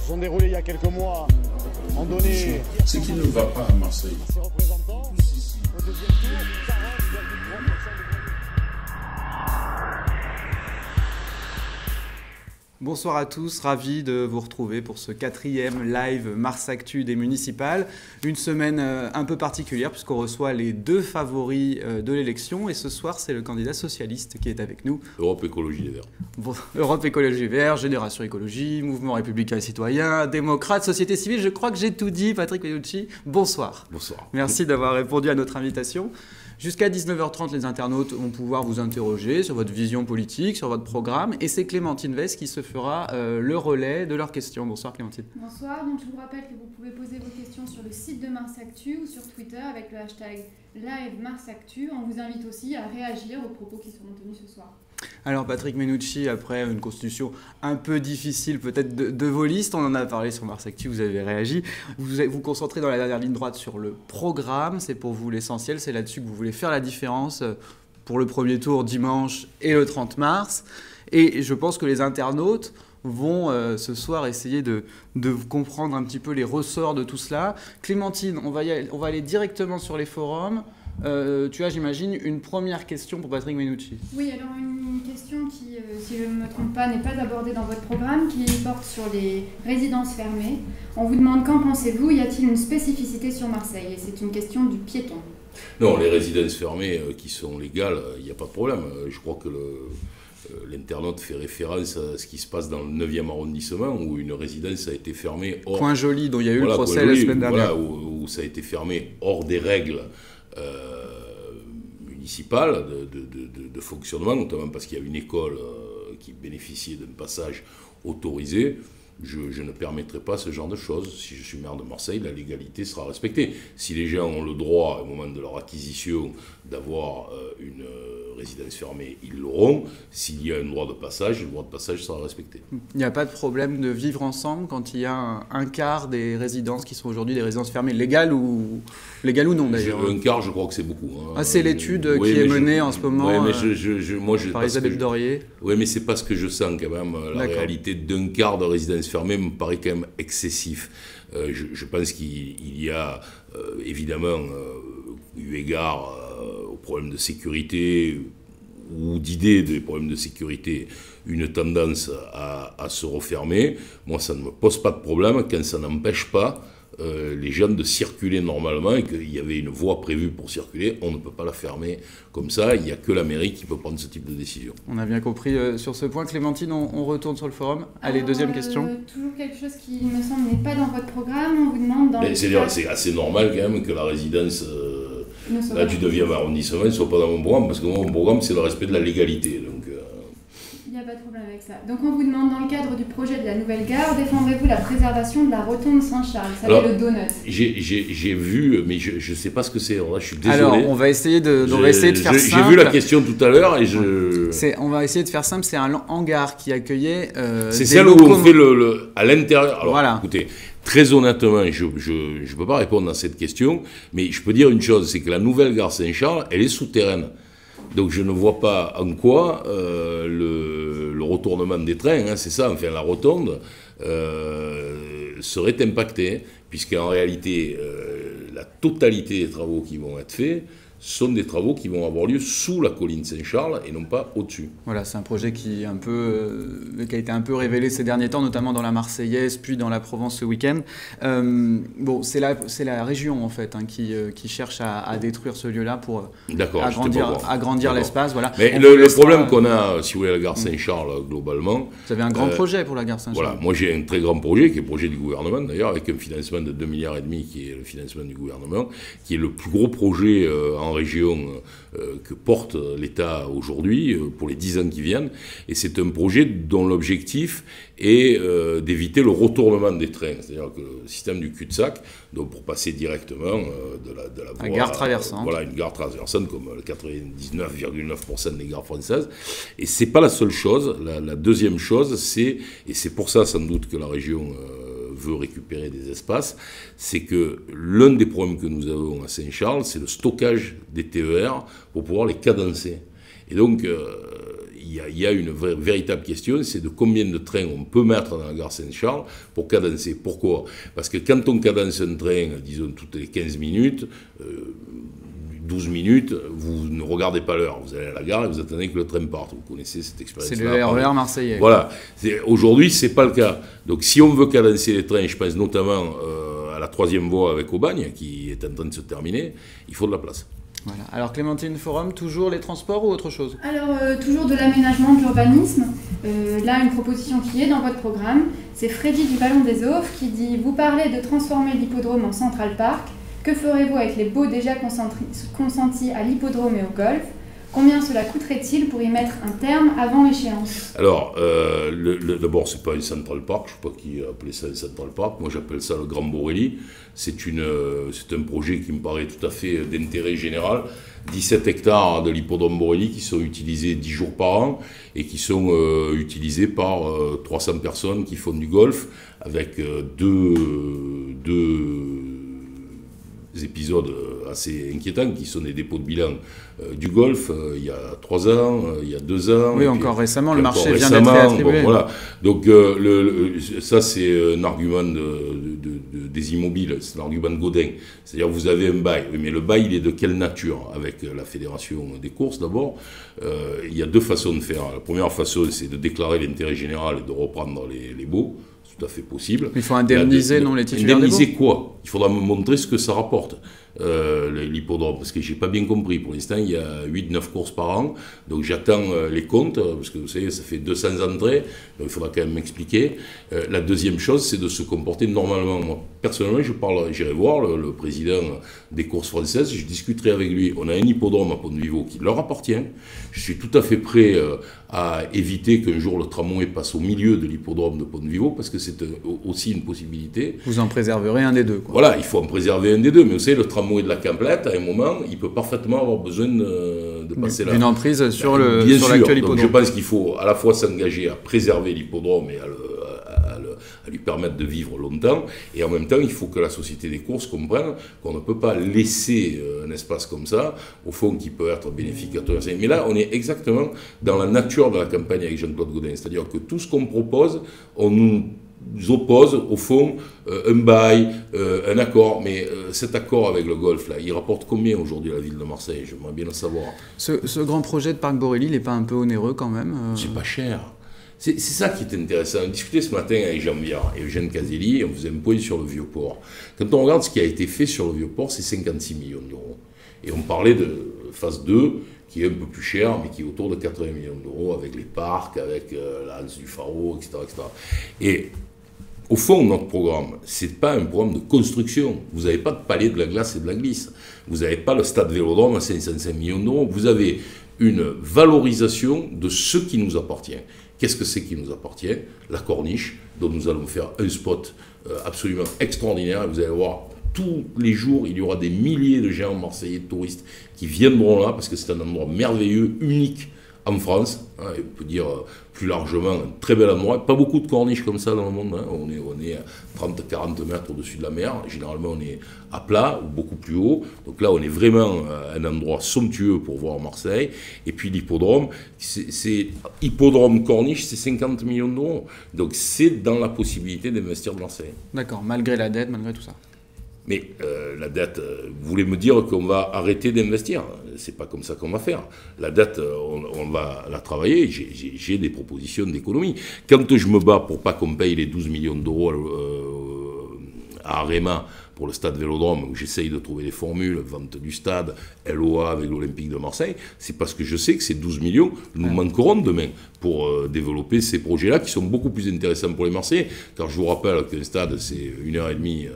se sont déroulées il y a quelques mois ont donné... Ce qui ne va pas à Marseille. Ses représentants, au deuxième tour, 40,3% des voix. Bonsoir à tous, ravi de vous retrouver pour ce 4e live Mars Actu des municipales. Une semaine un peu particulière puisqu'on reçoit les deux favoris de l'élection et ce soir c'est le candidat socialiste qui est avec nous. Europe Écologie Les Verts. Bon, Europe Écologie Les Verts, Génération Écologie, Mouvement Républicain et Citoyen, Démocrate, Société Civile, je crois que j'ai tout dit. Patrick Menucci, bonsoir. Bonsoir. Merci d'avoir répondu à notre invitation. Jusqu'à 19h30, les internautes vont pouvoir vous interroger sur votre vision politique, sur votre programme. Et c'est Clémentine Vess qui se fera le relais de leurs questions. Bonsoir Clémentine. Bonsoir, donc je vous rappelle que vous pouvez poser vos questions sur le site de Mars Actu ou sur Twitter avec le hashtag #LiveMarsActu. On vous invite aussi à réagir aux propos qui seront tenus ce soir. Alors Patrick Menucci, après une constitution un peu difficile peut-être de vos listes, on en a parlé sur Mars Actu, vous avez réagi. Vous vous concentrez dans la dernière ligne droite sur le programme, c'est pour vous l'essentiel, c'est là-dessus que vous voulez faire la différence pour le premier tour dimanche et le 30 mars. Et je pense que les internautes vont ce soir essayer de comprendre un petit peu les ressorts de tout cela. Clémentine, on va aller directement sur les forums. Tu as, j'imagine, une première question pour Patrick Menucci. Oui, alors une question qui, si je ne me trompe pas, n'est pas abordée dans votre programme, qui porte sur les résidences fermées. On vous demande qu'en pensez-vous, y a-t-il une spécificité sur Marseille? Et c'est une question du piéton. Non, les résidences fermées qui sont légales, il n'y a pas de problème. Je crois que l'internaute fait référence à ce qui se passe dans le 9e arrondissement où une résidence a été fermée hors... Point Joli, dont il y a eu le procès la semaine dernière. Voilà, où ça a été fermé hors des règles municipales de fonctionnement, notamment parce qu'il y a une école qui bénéficiait d'un passage autorisé. Je ne permettrai pas ce genre de choses. Si je suis maire de Marseille, la légalité sera respectée. Si les gens ont le droit, au moment de leur acquisition, d'avoir une résidence fermée, ils l'auront. S'il y a un droit de passage, le droit de passage sera respecté. Il n'y a pas de problème de vivre ensemble quand il y a un quart des résidences qui sont aujourd'hui des résidences fermées, légales ou non d'ailleurs. Un quart, je crois que c'est beaucoup. Hein. Ah, c'est l'étude qui est menée en ce moment par Elisabeth Dorier. Oui, mais c'est parce que je sens quand même la réalité d'un quart de résidences fermées me paraît quand même excessif. Je pense qu'il y a évidemment, eu égard aux problèmes de sécurité ou d'idées des problèmes de sécurité, une tendance à se refermer. Moi, ça ne me pose pas de problème quand ça n'empêche pas les gens de circuler normalement et qu'il y avait une voie prévue pour circuler. On ne peut pas la fermer comme ça. Il n'y a que la mairie qui peut prendre ce type de décision. On a bien compris sur ce point. Clémentine, on retourne sur le forum. Allez, deuxième question. Toujours quelque chose qui, il me semble, n'est pas dans votre programme. On vous demande dans c'est assez normal quand même que la résidence là, du 9e arrondissement ne soit pas dans mon programme, parce que mon programme, c'est le respect de la légalité. Donc, il n'y a pas de problème avec ça. Donc on vous demande, dans le cadre du projet de la nouvelle gare, défendrez-vous la préservation de la rotonde Saint-Charles? Ça s'appelle le donut. J'ai vu, mais je ne sais pas ce que c'est. Alors là, je suis désolé. Alors, on va essayer de faire simple. J'ai vu la question tout à l'heure et on va essayer de faire simple. C'est un hangar qui accueillait c'est celle où on fait à l'intérieur. Alors, voilà. Écoutez, très honnêtement, je ne peux pas répondre à cette question, mais je peux dire une chose, c'est que la nouvelle gare Saint-Charles, elle est souterraine. Donc je ne vois pas en quoi le retournement des trains, hein, c'est ça, enfin la rotonde, serait impactée, puisqu'en réalité, la totalité des travaux qui vont être faits sont des travaux qui vont avoir lieu sous la colline Saint-Charles et non pas au-dessus. Voilà, c'est un projet qui a été un peu révélé ces derniers temps, notamment dans la Marseillaise, puis dans la Provence ce week-end. Bon, c'est la région en fait qui cherche à détruire ce lieu-là pour agrandir l'espace. Voilà. Mais le problème qu'on a, si vous voulez, à la gare Saint-Charles, globalement... Vous avez un grand projet pour la gare Saint-Charles. Voilà, moi j'ai un très grand projet, qui est le projet du gouvernement d'ailleurs, avec un financement de 2,5 milliards, qui est le financement du gouvernement, qui est le plus gros projet en région que porte l'État aujourd'hui pour les 10 ans qui viennent. Et c'est un projet dont l'objectif est d'éviter le retournement des trains. C'est-à-dire que le système du cul-de-sac, donc pour passer directement de la voie... Une gare traversante. Voilà, une gare traversante comme 99,9% des gares françaises. Et c'est pas la seule chose. La deuxième chose, et c'est pour ça sans doute que la région... veut récupérer des espaces, c'est que l'un des problèmes que nous avons à Saint-Charles, c'est le stockage des TER pour pouvoir les cadencer. Et donc, il y a une véritable question, c'est de combien de trains on peut mettre dans la gare Saint-Charles pour cadencer. Pourquoi? Parce que quand on cadence un train, disons toutes les 15 minutes, 12 minutes, vous ne regardez pas l'heure. Vous allez à la gare et vous attendez que le train parte. Vous connaissez cette expérience. C'est le RER marseillais. Voilà. Aujourd'hui, ce n'est pas le cas. Donc si on veut cadencer les trains, je pense notamment à la 3e voie avec Aubagne, qui est en train de se terminer, il faut de la place. Voilà. Alors Clémentine Forum, toujours les transports ou autre chose? Alors, toujours de l'aménagement, de l'urbanisme. Là, une proposition qui est dans votre programme, c'est Freddy du Vallon des Offres qui dit « Vous parlez de transformer l'hippodrome en Central Park. Que ferez-vous avec les baux déjà consentis à l'hippodrome et au golf? Combien cela coûterait-il pour y mettre un terme avant l'échéance ?» Alors, d'abord, ce n'est pas un Central Park, je ne sais pas qui a appelé ça un Central Park, moi j'appelle ça le Grand Borelli. C'est un projet qui me paraît tout à fait d'intérêt général. 17 hectares de l'hippodrome Borelli qui sont utilisés 10 jours par an et qui sont utilisés par 300 personnes qui font du golf avec deux épisodes assez inquiétants qui sont des dépôts de bilan du golf il y a 3 ans, il y a 2 ans. Oui, encore récemment, le marché vient d'être réattribué. Bon, voilà. Donc ça c'est un argument des immobiles, c'est un argument de Godin. C'est-à-dire vous avez un bail, mais le bail il est de quelle nature? Avec la fédération des courses d'abord, il y a 2 façons de faire. La première façon c'est de déclarer l'intérêt général et de reprendre les baux. C'est tout à fait possible. Il faut indemniser, non, les titulaires des baux. Indemniser quoi? Il faudra me montrer ce que ça rapporte, l'hippodrome, parce que je n'ai pas bien compris. Pour l'instant, il y a 8-9 courses par an, donc j'attends les comptes, parce que vous savez, ça fait 200 entrées, donc il faudra quand même m'expliquer. La deuxième chose, c'est de se comporter normalement. Moi, personnellement, j'irai voir le président des courses françaises, je discuterai avec lui. On a un hippodrome à Pont-de-Vivo qui leur appartient. Je suis tout à fait prêt à éviter qu'un jour le tramway passe au milieu de l'hippodrome de Pont-de-Vivo, parce que c'est aussi une possibilité. Vous en préserverez un des deux, quoi. Voilà, il faut en préserver un des deux, mais vous savez, le tramway de la Camplette, à un moment, il peut parfaitement avoir besoin de passer là. Une emprise sur Bien sûr. l'actuel hippodrome. Donc je pense qu'il faut à la fois s'engager à préserver l'hippodrome et à lui permettre de vivre longtemps, et en même temps, il faut que la société des courses comprenne qu'on ne peut pas laisser un espace comme ça, au fond, qui peut être bénéfique à tous. Mais là, on est exactement dans la nature de la campagne avec Jean-Claude Godin, c'est-à-dire que tout ce qu'on propose, on nous oppose au fond un bail, un accord, mais cet accord avec le golf là, il rapporte combien aujourd'hui à la ville de Marseille? J'aimerais bien le savoir. Ce grand projet de Parc Borelli, il n'est pas un peu onéreux quand même? C'est pas cher. C'est ça qui est intéressant. On discutait ce matin avec Jean Viard et Eugène Caselli, et on faisait un point sur le Vieux-Port. Quand on regarde ce qui a été fait sur le Vieux-Port, c'est 56 millions d'euros. Et on parlait de phase 2, qui est un peu plus cher, mais qui est autour de 80 millions d'euros, avec les parcs, avec la Hanse du Faro, etc., etc. Et au fond, notre programme, ce n'est pas un programme de construction. Vous n'avez pas de palais de la glace et de la glisse. Vous n'avez pas le stade Vélodrome à 505 millions d'euros. Vous avez une valorisation de ce qui nous appartient. Qu'est-ce que c'est qui nous appartient? La Corniche, dont nous allons faire un spot absolument extraordinaire. Vous allez voir, tous les jours, il y aura des milliers de gens marseillais, de touristes, qui viendront là, parce que c'est un endroit merveilleux, unique en France, hein, et on peut dire plus largement un très bel endroit. Pas beaucoup de corniches comme ça dans le monde, hein. On est à 30-40 mètres au-dessus de la mer. Généralement, on est à plat ou beaucoup plus haut. Donc là, on est vraiment à un endroit somptueux pour voir Marseille. Et puis l'hippodrome, hippodrome corniche, c'est 50 millions d'euros. Donc c'est dans la possibilité d'investir de Marseille. D'accord, malgré la dette, malgré tout ça. Mais la dette, vous voulez me dire qu'on va arrêter d'investir? C'est pas comme ça qu'on va faire. La dette, on va la travailler. J'ai des propositions d'économie. Quand je me bats pour pas qu'on paye les 12 millions d'euros à Arema pour le stade Vélodrome, où j'essaye de trouver des formules, vente du stade, LOA avec l'Olympique de Marseille, c'est parce que je sais que ces 12 millions nous manqueront demain pour développer ces projets-là qui sont beaucoup plus intéressants pour les Marseillais. Car je vous rappelle qu'un stade, c'est 1h30,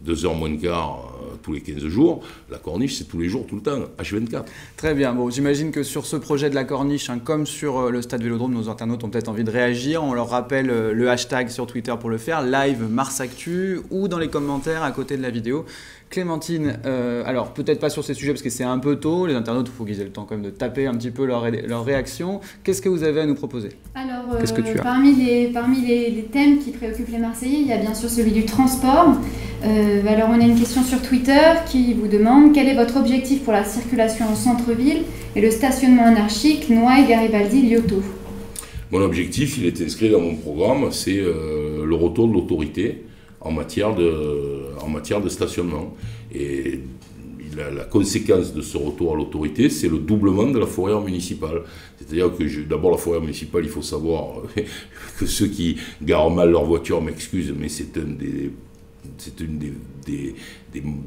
2h moins de quart tous les 15 jours. La Corniche, c'est tous les jours, tout le temps, H24. Très bien. Bon, j'imagine que sur ce projet de la Corniche, hein, comme sur le stade Vélodrome, nos internautes ont peut-être envie de réagir. On leur rappelle le hashtag sur Twitter pour le faire, live MarsActu, ou dans les commentaires à côté de la vidéo. Clémentine, alors peut-être pas sur ces sujets parce que c'est un peu tôt, les internautes, il faut qu'ils aient le temps quand même de taper un petit peu leur réaction. Qu'est-ce que vous avez à nous proposer? Alors, Qu'est-ce que tu as? Parmi les thèmes qui préoccupent les Marseillais, il y a bien sûr celui du transport. Alors on a une question sur Twitter qui vous demande quel est votre objectif pour la circulation en centre-ville et le stationnement anarchique Noailles, Garibaldi, Lyoto? Mon objectif, il est inscrit dans mon programme, c'est le retour de l'autorité en matière de stationnement. Et la conséquence de ce retour à l'autorité, c'est le doublement de la fourrière municipale. C'est-à-dire que d'abord la fourrière municipale, il faut savoir que ceux qui garent mal leur voiture m'excusent, mais c'est une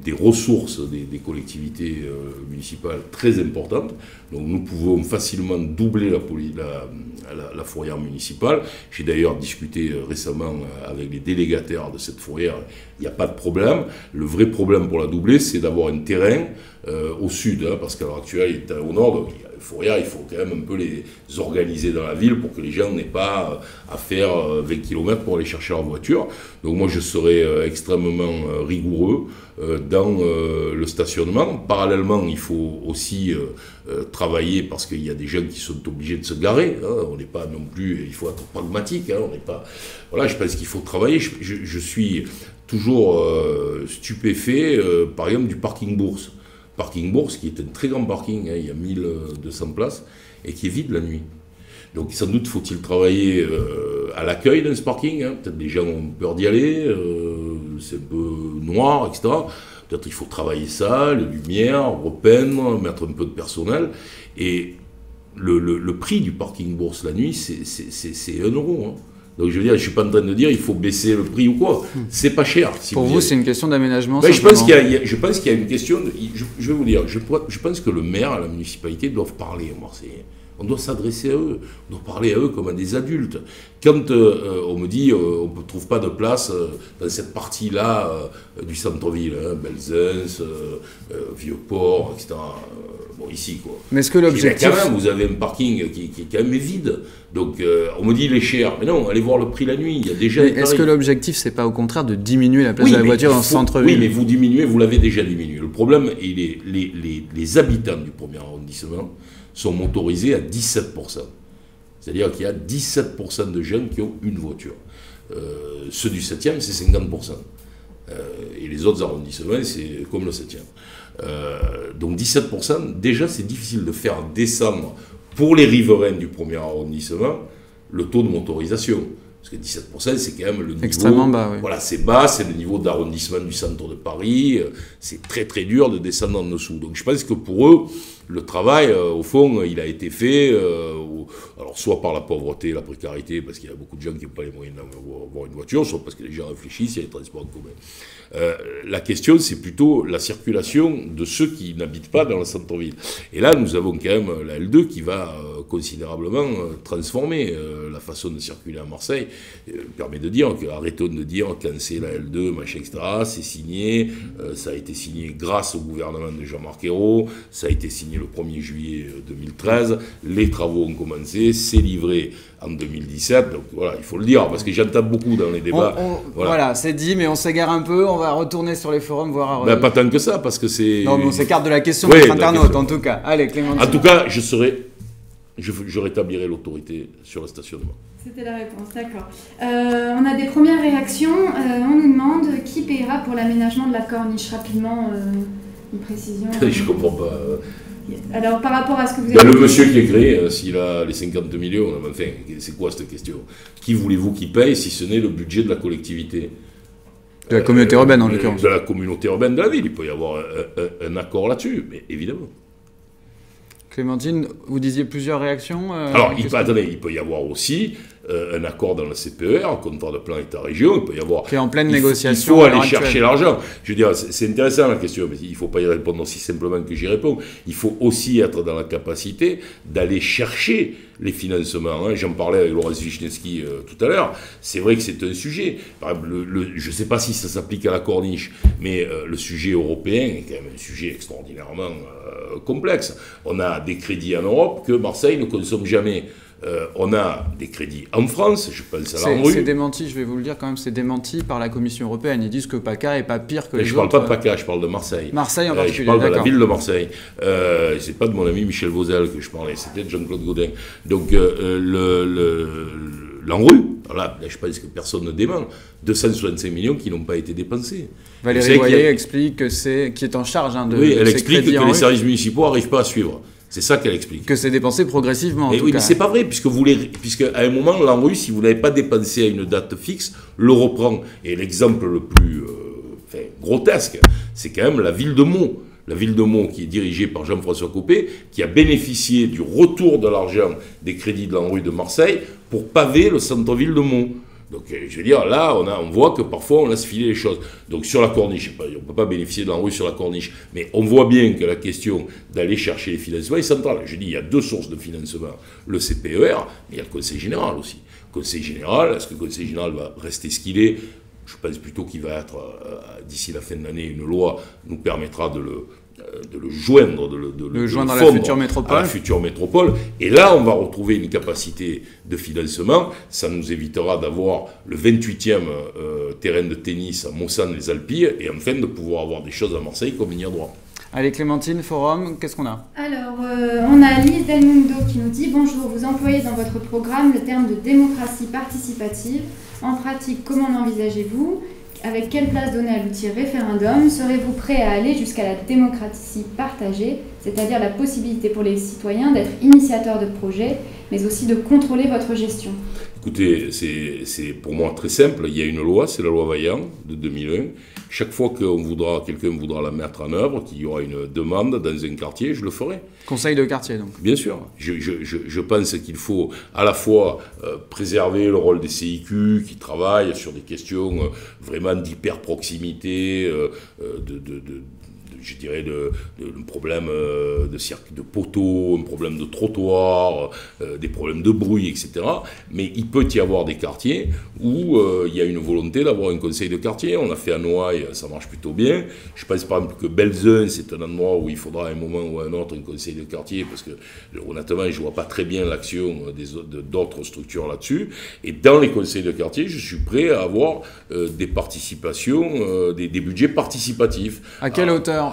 des ressources des collectivités municipales très importantes. Donc nous pouvons facilement doubler la fourrière municipale. J'ai d'ailleurs discuté récemment avec les délégataires de cette fourrière. Il n'y a pas de problème. Le vrai problème pour la doubler, c'est d'avoir un terrain au sud, parce qu'à l'heure actuelle, il est au nord. Donc, les fourrières, il faut quand même un peu les organiser dans la ville pour que les gens n'aient pas à faire 20 km pour aller chercher leur voiture. Donc moi, je serai extrêmement rigoureux dans le stationnement. Parallèlement, il faut aussi travailler parce qu'il y a des gens qui sont obligés de se garer. On n'est pas non plus, il faut être pragmatique. On n'est pas. Voilà, je pense qu'il faut travailler. Je suis toujours stupéfait, par exemple, du parking Bourse. Parking Bourse, qui est un très grand parking, il y a 1200 places, et qui est vide la nuit. Donc sans doute faut-il travailler à l'accueil dans ce parking. Peut-être les gens ont peur d'y aller, c'est un peu noir, etc. Peut-être il faut travailler ça, les lumières, repeindre, mettre un peu de personnel. Et le prix du parking Bourse la nuit, c'est 1 euro. Donc je veux dire, je ne suis pas en train de dire il faut baisser le prix ou quoi. C'est pas cher. Si pour vous, c'est une question d'aménagement. Je pense qu'il y a une question. Je vais vous dire, je pense que le maire et la municipalité doivent parler aux Marseillais. On doit s'adresser à eux, on doit parler à eux comme à des adultes. Quand on me dit on ne trouve pas de place dans cette partie-là du centre-ville, Belzens, Vieux-Port, etc. Bon, ici, quoi. Mais est-ce que l'objectif... Quand même, vous avez un parking qui quand même est vide. Donc, on me dit il est cher. Mais non, allez voir le prix la nuit. Il y a déjà. Est-ce que l'objectif, c'est pas au contraire de diminuer la place de la voiture dans le centre-ville? Oui, mais vous diminuez, vous l'avez déjà diminué. Le problème, les habitants du 1er arrondissement sont motorisés à 17%. C'est-à-dire qu'il y a 17% de jeunes qui ont une voiture. Ceux du 7e, c'est 50%. Et les autres arrondissements, c'est comme le 7e. Donc 17%, déjà, c'est difficile de faire descendre pour les riverains du 1er arrondissement le taux de motorisation. Parce que 17%, c'est quand même le niveau... Extrêmement bas, oui. Voilà, c'est bas, c'est le niveau d'arrondissement du centre de Paris. C'est très très dur de descendre en dessous. Donc je pense que pour eux, le travail, au fond, il a été fait, alors soit par la pauvreté, la précarité, parce qu'il y a beaucoup de gens qui n'ont pas les moyens d'avoir une voiture, soit parce que les gens réfléchissent, il y a les transports en commun. La question, c'est plutôt la circulation de ceux qui n'habitent pas dans le centre-ville. Et là, nous avons quand même la L2 qui va considérablement transformer la façon de circuler à Marseille. Permet de dire que, arrêtons de dire quand c'est la L2, machin, etc., c'est signé, ça a été signé grâce au gouvernement de Jean-Marc Ayrault, ça a été signé le 1er juillet 2013, les travaux ont commencé, c'est livré en 2017, donc voilà, il faut le dire, parce que j'entends beaucoup dans les débats. Voilà, c'est dit, mais on s'égare un peu, on va retourner sur les forums, voir... pas tant que ça, parce que c'est... Non, mais on s'écarte de la question de notre internaute, en tout cas. Allez, Clémentine. En tout cas, je rétablirai l'autorité sur le stationnement. C'était la réponse, d'accord. On a des premières réactions. On nous demande qui paiera pour l'aménagement de la corniche. Rapidement, une précision. Je comprends pas. Alors, par rapport à ce que vous avez dit... Le monsieur qui est créé, s'il a les 52 millions, enfin, c'est quoi cette question? Qui voulez-vous qui paye si ce n'est le budget de la collectivité? De la communauté urbaine, en l'occurrence. De la communauté urbaine de la ville. Il peut y avoir un accord là-dessus, mais évidemment. Clémentine, vous disiez plusieurs réactions Alors, il peut y avoir aussi un accord dans le CPER, un contrat de plan État-région, il peut y avoir... Qui est en pleine négociation. Il faut aller chercher l'argent. Je veux dire, c'est intéressant la question, mais il ne faut pas y répondre aussi simplement que j'y réponds. Il faut aussi être dans la capacité d'aller chercher les financements. J'en parlais avec Laurence Wisniewski tout à l'heure. C'est vrai que c'est un sujet. Par exemple, je ne sais pas si ça s'applique à la corniche, mais le sujet européen est quand même un sujet extraordinairement complexe. On a des crédits en Europe que Marseille ne consomme jamais. On a des crédits en France, je pense à l'ANRU. C'est démenti, je vais vous le dire quand même, c'est démenti par la Commission européenne. Ils disent que PACA est pas pire que les autres. Je ne parle pas de PACA, je parle de Marseille. Marseille en particulier, je parle de la ville de Marseille. C'est pas de mon ami Michel Vauzel que je parlais, c'était de Jean-Claude Gaudin. Donc l'ANRU, là, je pense que personne ne dément, 265 millions qui n'ont pas été dépensés. Valérie Boyer explique qui est en charge de oui, elle explique que les ANRU. services municipaux n'arrivent pas à suivre. C'est ça qu'elle explique. Que c'est dépensé progressivement. Mais c'est pas vrai, puisque à un moment, l'ANRU, si vous ne l'avez pas dépensé à une date fixe, le reprend. Et l'exemple le plus grotesque, c'est quand même la ville de Meaux. La ville de Meaux, qui est dirigée par Jean-François Copé, qui a bénéficié du retour de l'argent des crédits de l'ANRU de Marseille pour paver le centre-ville de Meaux. Donc, je veux dire, là, on voit que parfois, on laisse filer les choses. Donc, sur la corniche, on ne peut pas bénéficier de l'ANRU sur la corniche, mais on voit bien que la question d'aller chercher les financements est centrale. Je dis, il y a deux sources de financement. Le CPER, mais il y a le Conseil général aussi. Conseil général, est-ce que le Conseil général va rester ce qu'il est? Je pense plutôt qu'il va être, d'ici la fin de l'année, une loi nous permettra de le joindre, de le joindre à la future métropole. Et là, on va retrouver une capacité de financement. Ça nous évitera d'avoir le 28e terrain de tennis à Mossane-les-Alpilles et enfin de pouvoir avoir des choses à Marseille comme ligne droit. Allez, Clémentine, Forum, qu'est-ce qu'on a? Alors, on a Lise Del Mundo qui nous dit « Bonjour, vous employez dans votre programme le terme de démocratie participative. En pratique, comment l'envisagez-vous ? Avec quelle place donner à l'outil référendum? Serez-vous prêt à aller jusqu'à la démocratie partagée, c'est-à-dire la possibilité pour les citoyens d'être initiateurs de projets, mais aussi de contrôler votre gestion ?» Écoutez, c'est pour moi très simple. Il y a une loi, c'est la loi Vaillant de 2001. Chaque fois que quelqu'un voudra la mettre en œuvre, qu'il y aura une demande dans un quartier, je le ferai. Conseil de quartier, donc. Bien sûr. Je pense qu'il faut à la fois préserver le rôle des CIQ qui travaillent sur des questions vraiment d'hyper-proximité, je dirais, un problème de poteaux, un problème de trottoir, des problèmes de bruit, etc. Mais il peut y avoir des quartiers où il y a une volonté d'avoir un conseil de quartier. On a fait à Noailles, ça marche plutôt bien. Je pense par exemple que Belzun, c'est un endroit où il faudra à un moment ou à un autre un conseil de quartier, parce que honnêtement, je ne vois pas très bien l'action d'autres structures là-dessus. Et dans les conseils de quartier, je suis prêt à avoir des participations, des budgets participatifs. À quelle hauteur?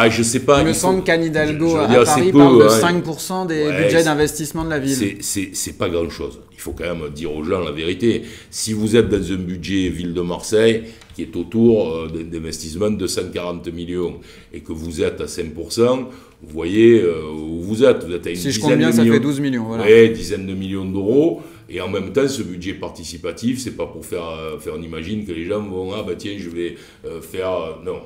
Je sais pas. Il me semble qu'Anne Hidalgo à Paris parle de 5% des budgets d'investissement de la ville. C'est pas grand-chose. Il faut quand même dire aux gens la vérité. Si vous êtes dans un budget ville de Marseille qui est autour d'investissement de 240 millions et que vous êtes à 5%, vous voyez où vous êtes. Vous êtes à une si je compte bien, ça fait 12 millions. Voilà. Oui, dizaine de millions d'euros. Et en même temps, ce budget participatif, c'est pas pour faire on imagine que les gens vont, tiens, je vais faire... Non,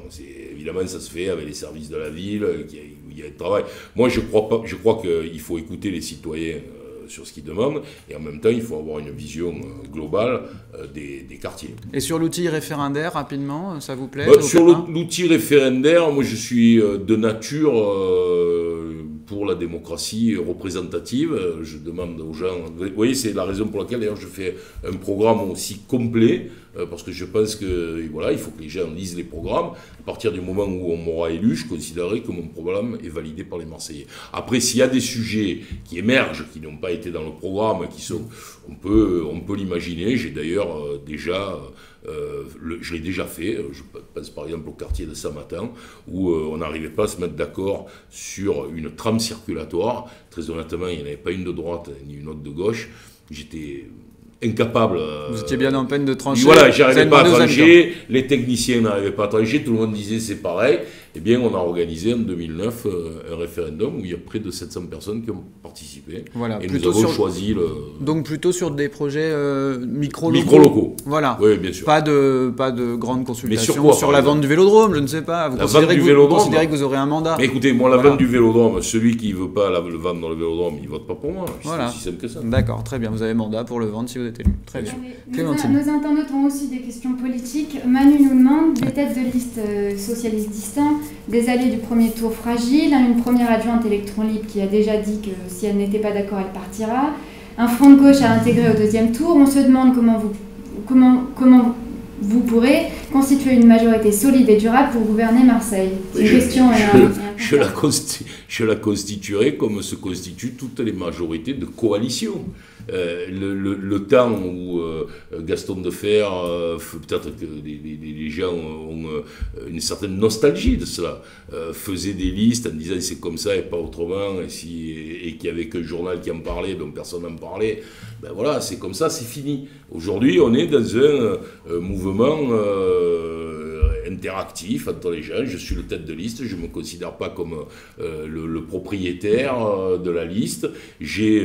évidemment, ça se fait avec les services de la ville, où il y a du travail. Moi, je crois qu'il faut écouter les citoyens sur ce qu'ils demandent, et en même temps, il faut avoir une vision globale des quartiers. Et sur l'outil référendaire, rapidement, ça vous plaît? Sur l'outil référendaire, moi, je suis de nature... pour la démocratie représentative, je demande aux gens... Vous voyez, c'est la raison pour laquelle, d'ailleurs, je fais un programme aussi complet, parce que je pense que, voilà, il faut que les gens lisent les programmes. À partir du moment où on m'aura élu, je considérerai que mon programme est validé par les Marseillais. Après, s'il y a des sujets qui émergent, qui n'ont pas été dans le programme, qui sont... On peut l'imaginer. J'ai d'ailleurs déjà... je l'ai déjà fait, je pense par exemple au quartier de Samatan, où on n'arrivait pas à se mettre d'accord sur une trame circulatoire. Très honnêtement, il n'y en avait pas une de droite ni une autre de gauche. J'étais incapable. Vous étiez bien en peine de trancher. Voilà, j'arrivais pas à trancher, les techniciens n'arrivaient pas à trancher, tout le monde disait c'est pareil. Eh bien, on a organisé en 2009 un référendum où il y a près de 700 personnes qui ont participé. Voilà, et nous avons choisi le... Donc plutôt sur des projets micro-locaux. Micro-locaux. Voilà. Oui, bien sûr. Pas de grandes consultations. Mais sur quoi, sur la vente du vélodrome, je ne sais pas. Vous considérez que vous aurez un mandat? Mais écoutez, moi, la vente du vélodrome, celui qui ne veut pas le vendre dans le vélodrome, il ne vote pas pour moi. Voilà. C'est aussi simple que ça. D'accord, très bien. Vous avez mandat pour le vendre si vous êtes élu. Très bien. Nos internautes ont aussi des questions politiques. Manu nous demande des têtes de liste socialistes distincts, des alliés du premier tour fragiles, une première adjointe électron libre qui a déjà dit que si elle n'était pas d'accord, elle partira, un front de gauche à intégrer au deuxième tour. On se demande comment vous pourrez constituer une majorité solide et durable pour gouverner Marseille. C'est une question et un je la constituerai comme se constituent toutes les majorités de coalition. Le temps où Gaston Defferre, peut-être que les gens ont une certaine nostalgie de cela, faisait des listes en disant c'est comme ça et pas autrement, et qu'il n'y avait qu'un journal qui en parlait, donc personne n'en parlait, ben voilà, c'est comme ça, c'est fini. Aujourd'hui, on est dans un mouvement interactif entre les gens. Je suis le tête de liste, je ne me considère pas comme le propriétaire de la liste. J'ai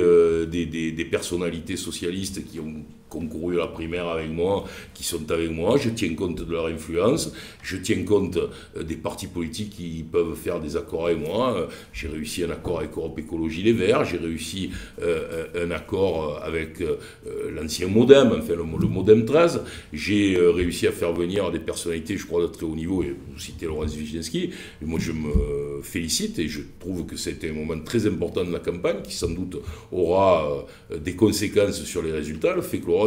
des personnalités socialistes qui ont concouru à la primaire avec moi, qui sont avec moi, je tiens compte de leur influence, je tiens compte des partis politiques qui peuvent faire des accords avec moi. J'ai réussi un accord avec Europe Écologie Les Verts, j'ai réussi un accord avec l'ancien Modem, enfin le Modem 13, j'ai réussi à faire venir des personnalités, je crois, de très haut niveau, et vous citez Laurence Vichniewski, et moi je me félicite et je trouve que c'était un moment très important de la campagne qui sans doute aura des conséquences sur les résultats. Le fait que Laurence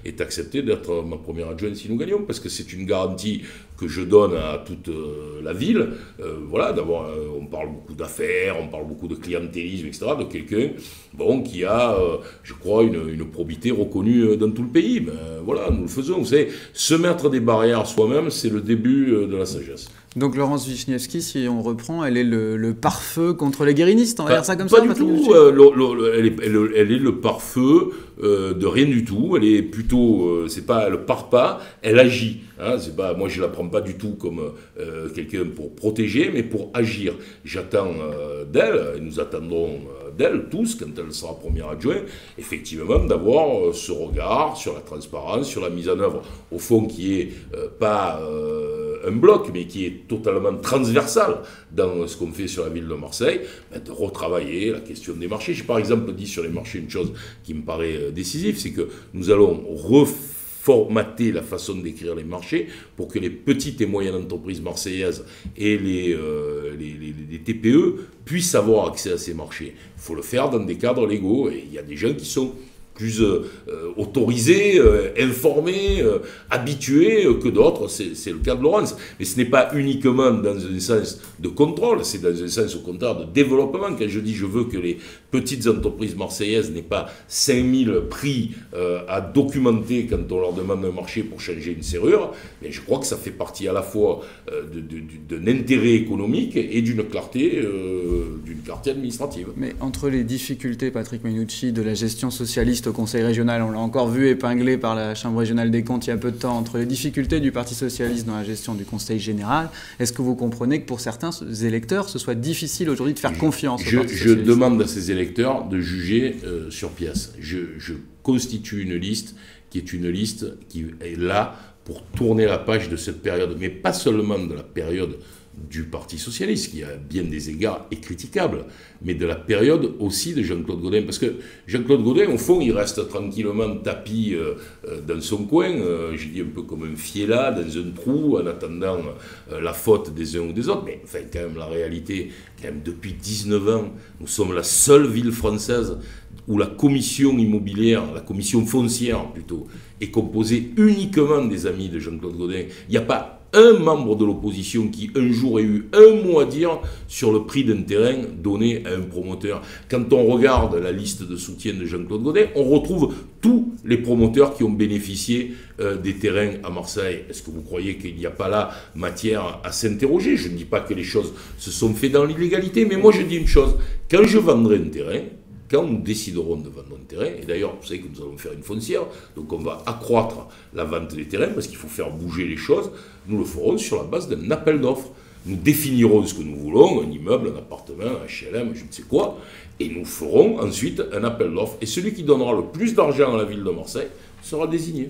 est accepté d'être ma première adjointe si nous gagnons, parce que c'est une garantie que je donne à toute la ville. Voilà, d'abord, on parle beaucoup d'affaires, on parle beaucoup de clientélisme, etc., de quelqu'un qui a, je crois, une probité reconnue dans tout le pays. Ben, voilà, nous le faisons. Vous savez, se mettre des barrières soi-même, c'est le début de la sagesse. Donc Laurence Vichniewski, si on reprend, elle est le pare-feu contre les guérinistes, on va dire ça comme pas ça? Pas du tout, elle est le pare-feu de rien du tout, elle est plutôt, elle part pas, elle agit. Hein, moi je la prends pas du tout comme quelqu'un pour protéger, mais pour agir. J'attends d'elle, et nous attendrons d'elle tous, quand elle sera première adjointe, effectivement d'avoir ce regard sur la transparence, sur la mise en œuvre, au fond qui est pas un bloc, mais qui est totalement transversal dans ce qu'on fait sur la ville de Marseille, de retravailler la question des marchés. J'ai par exemple dit sur les marchés une chose qui me paraît décisive, c'est que nous allons reformater la façon d'écrire les marchés pour que les petites et moyennes entreprises marseillaises et les TPE puissent avoir accès à ces marchés. Il faut le faire dans des cadres légaux, et il y a des gens qui sont plus autorisés, informés, habitués que d'autres, c'est le cas de Laurence. Mais ce n'est pas uniquement dans un sens de contrôle, c'est dans un sens au contraire de développement. Quand je dis je veux que les petites entreprises marseillaises n'aient pas 5000 prix à documenter quand on leur demande un marché pour changer une serrure, mais je crois que ça fait partie à la fois d'un intérêt économique et d'une clarté administrative. Mais entre les difficultés, Patrick Mennucci, de la gestion socialiste au Conseil régional, on l'a encore vu épinglé par la Chambre régionale des comptes il y a peu de temps, entre les difficultés du Parti socialiste dans la gestion du Conseil général, est-ce que vous comprenez que pour certains électeurs, ce soit difficile aujourd'hui de faire confiance au Parti socialiste? Je demande à ces électeurs de juger sur pièce. Je constitue une liste qui est une liste qui est là pour tourner la page de cette période, mais pas seulement de la période du Parti socialiste, qui a bien des égards est critiquable, mais de la période aussi de Jean-Claude Gaudin. Parce que Jean-Claude Gaudin, au fond, il reste tranquillement tapis dans son coin, je dis un peu comme un fiela dans un trou, en attendant la faute des uns ou des autres. Mais enfin, quand même, la réalité, quand même, depuis 19 ans, nous sommes la seule ville française où la commission immobilière, la commission foncière plutôt, est composée uniquement des amis de Jean-Claude Gaudin. Il n'y a pas un membre de l'opposition qui un jour ait eu un mot à dire sur le prix d'un terrain donné à un promoteur. Quand on regarde la liste de soutien de Jean-Claude Gaudin, on retrouve tous les promoteurs qui ont bénéficié des terrains à Marseille. Est-ce que vous croyez qu'il n'y a pas là matière à s'interroger? Je ne dis pas que les choses se sont faites dans l'illégalité, mais moi je dis une chose, quand je vendrai un terrain, quand nous déciderons de vendre un terrain, et d'ailleurs vous savez que nous allons faire une foncière, donc on va accroître la vente des terrains parce qu'il faut faire bouger les choses, nous le ferons sur la base d'un appel d'offres. Nous définirons ce que nous voulons, un immeuble, un appartement, un HLM, je ne sais quoi, et nous ferons ensuite un appel d'offres. Et celui qui donnera le plus d'argent à la ville de Marseille sera désigné.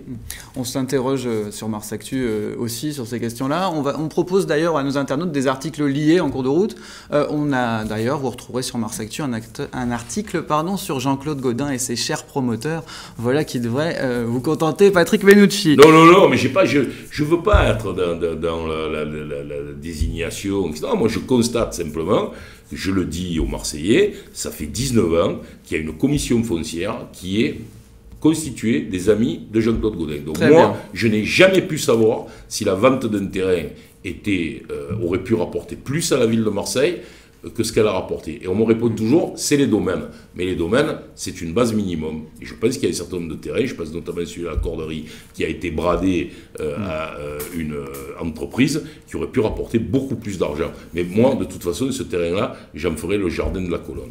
On s'interroge sur Mars Actu aussi sur ces questions-là. On propose d'ailleurs à nos internautes des articles liés en cours de route. On a d'ailleurs, vous retrouverez sur Mars Actu un article sur Jean-Claude Gaudin et ses chers promoteurs. Voilà qui devrait vous contenter, Patrick Mennucci. Non, mais je veux pas être dans la désignation, etc. Moi, je constate simplement, je le dis aux Marseillais, ça fait 19 ans qu'il y a une commission foncière qui est constitué des amis de Jean-Claude Gaudin. Donc je n'ai jamais pu savoir si la vente d'un terrain aurait pu rapporter plus à la ville de Marseille que ce qu'elle a rapporté. Et on me répond toujours, c'est les domaines. Mais les domaines, c'est une base minimum. Et je pense qu'il y a un certain nombre de terrains, je pense notamment celui de la Corderie, qui a été bradé à une entreprise qui aurait pu rapporter beaucoup plus d'argent. Mais moi, de toute façon, ce terrain-là, j'en ferai le jardin de la colonne.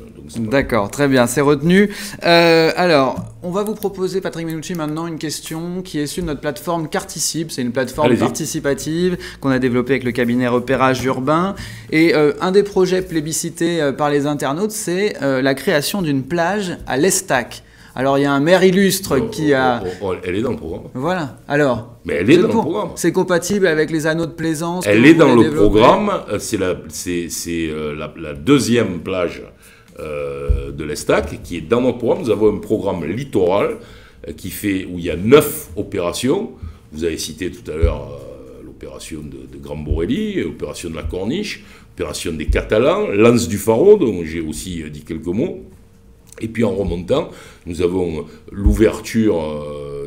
D'accord, très bien, c'est retenu. Alors, on va vous proposer, Patrick Menucci, maintenant une question qui est issue de notre plateforme Carticipe. C'est une plateforme participative qu'on a développée avec le cabinet Repérage Urbain. Et un des projets plébiscité par les internautes, c'est la création d'une plage à l'Estac. Alors, il y a un maire illustre qui a... Elle est dans le programme. Voilà. Alors, mais elle est dans le programme. C'est compatible avec les anneaux de plaisance. Elle est dans le programme. C'est la deuxième plage de l'Estac qui est dans notre programme. Nous avons un programme littoral où il y a 9 opérations. Vous avez cité tout à l'heure l'opération de Grand Borelli, l'opération de la Corniche, l'opération des Catalans, l'Anse du Faro, dont j'ai aussi dit quelques mots. Et puis en remontant, nous avons l'ouverture,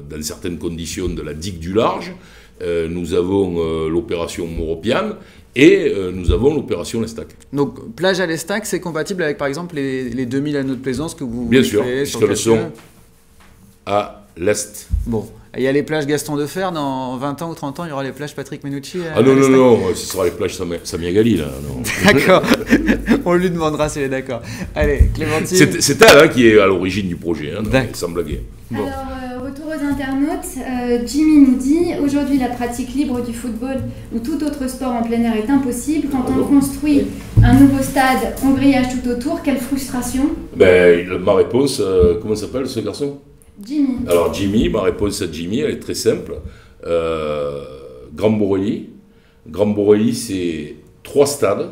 dans certaines conditions, de la digue du Large. Nous avons l'opération Moropiane. Et nous avons l'opération l'Estac. Donc, plage à l'Estac, c'est compatible avec, par exemple, les 2000 anneaux de plaisance que vous Bien sûr, créez puisqu'elles sont à l'Est. Bon. Il y a les plages Gaston Defferre, dans 20 ans ou 30 ans, il y aura les plages Patrick Menucci. Non, ce sera les plages Samia Gali, là. D'accord, on lui demandera s'il est d'accord. Allez, Clémentine. C'est elle qui est à l'origine du projet, sans blaguer. Bon. Alors, retour aux internautes, Jimmy nous dit « Aujourd'hui, la pratique libre du football ou tout autre sport en plein air est impossible. Quand on construit un nouveau stade, on grillage tout autour. Quelle frustration ?» Ma réponse, comment s'appelle ce garçon ? Jimmy. Alors Jimmy, ma réponse à Jimmy, elle est très simple. Grand Borelli. Grand Borelli, c'est 3 stades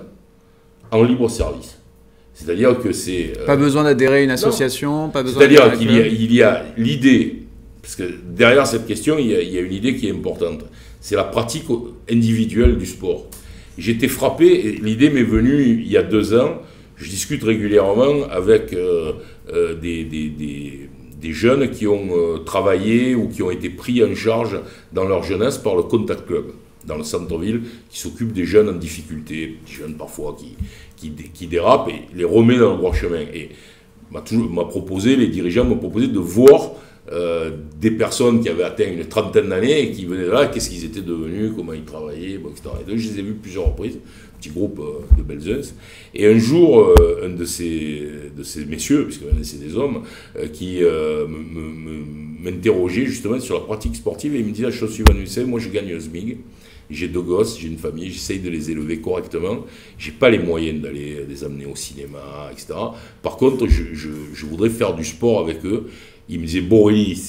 en libre service. C'est-à-dire que c'est... pas besoin d'adhérer à une association, pas besoin... C'est-à-dire qu'il y a l'idée, parce que derrière cette question, il y a une idée qui est importante. C'est la pratique individuelle du sport. J'étais frappé, et l'idée m'est venue il y a 2 ans, je discute régulièrement avec des jeunes qui ont travaillé ou qui ont été pris en charge dans leur jeunesse par le Contact Club, dans le centre-ville, qui s'occupe des jeunes en difficulté, des jeunes parfois qui dérapent et les remet dans le droit chemin. Et les dirigeants m'ont proposé de voir des personnes qui avaient atteint une trentaine d'années et qui venaient là, qu'est-ce qu'ils étaient devenus, comment ils travaillaient, etc. Et donc je les ai vus plusieurs reprises, petit groupe de Belzunce. Et un jour, un de ces messieurs, puisque c'est des hommes, qui m'interrogeait justement sur la pratique sportive et il me dit la chose suivante, vous savez, moi je gagne un SMIC, j'ai 2 gosses, j'ai une famille, j'essaye de les élever correctement, j'ai pas les moyens d'aller les amener au cinéma, etc. Par contre, je voudrais faire du sport avec eux. Il me disait, Borelli,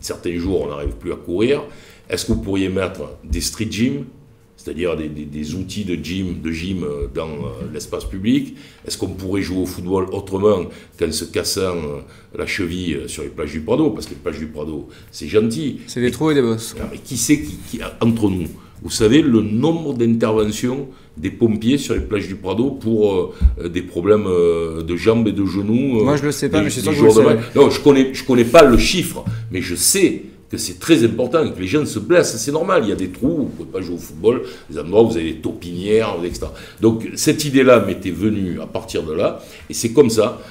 certains jours on n'arrive plus à courir, est-ce que vous pourriez mettre des street gym, c'est-à-dire des outils de gym dans l'espace public? Est-ce qu'on pourrait jouer au football autrement qu'en se cassant la cheville sur les plages du Prado? Parce que les plages du Prado, c'est gentil. C'est des trous et des bosses. Mais qui c'est qui entre nous, vous savez le nombre d'interventions des pompiers sur les plages du Prado pour des problèmes de jambes et de genoux? Moi je le sais pas, mais je suis sûr que vous le savez. Non, je connais pas le chiffre, mais je sais que c'est très important, que les jeunes se blessent, c'est normal, il y a des trous, vous ne pouvez pas jouer au football, des endroits où vous avez des taupinières, etc. Donc cette idée-là m'était venue à partir de là, et c'est comme ça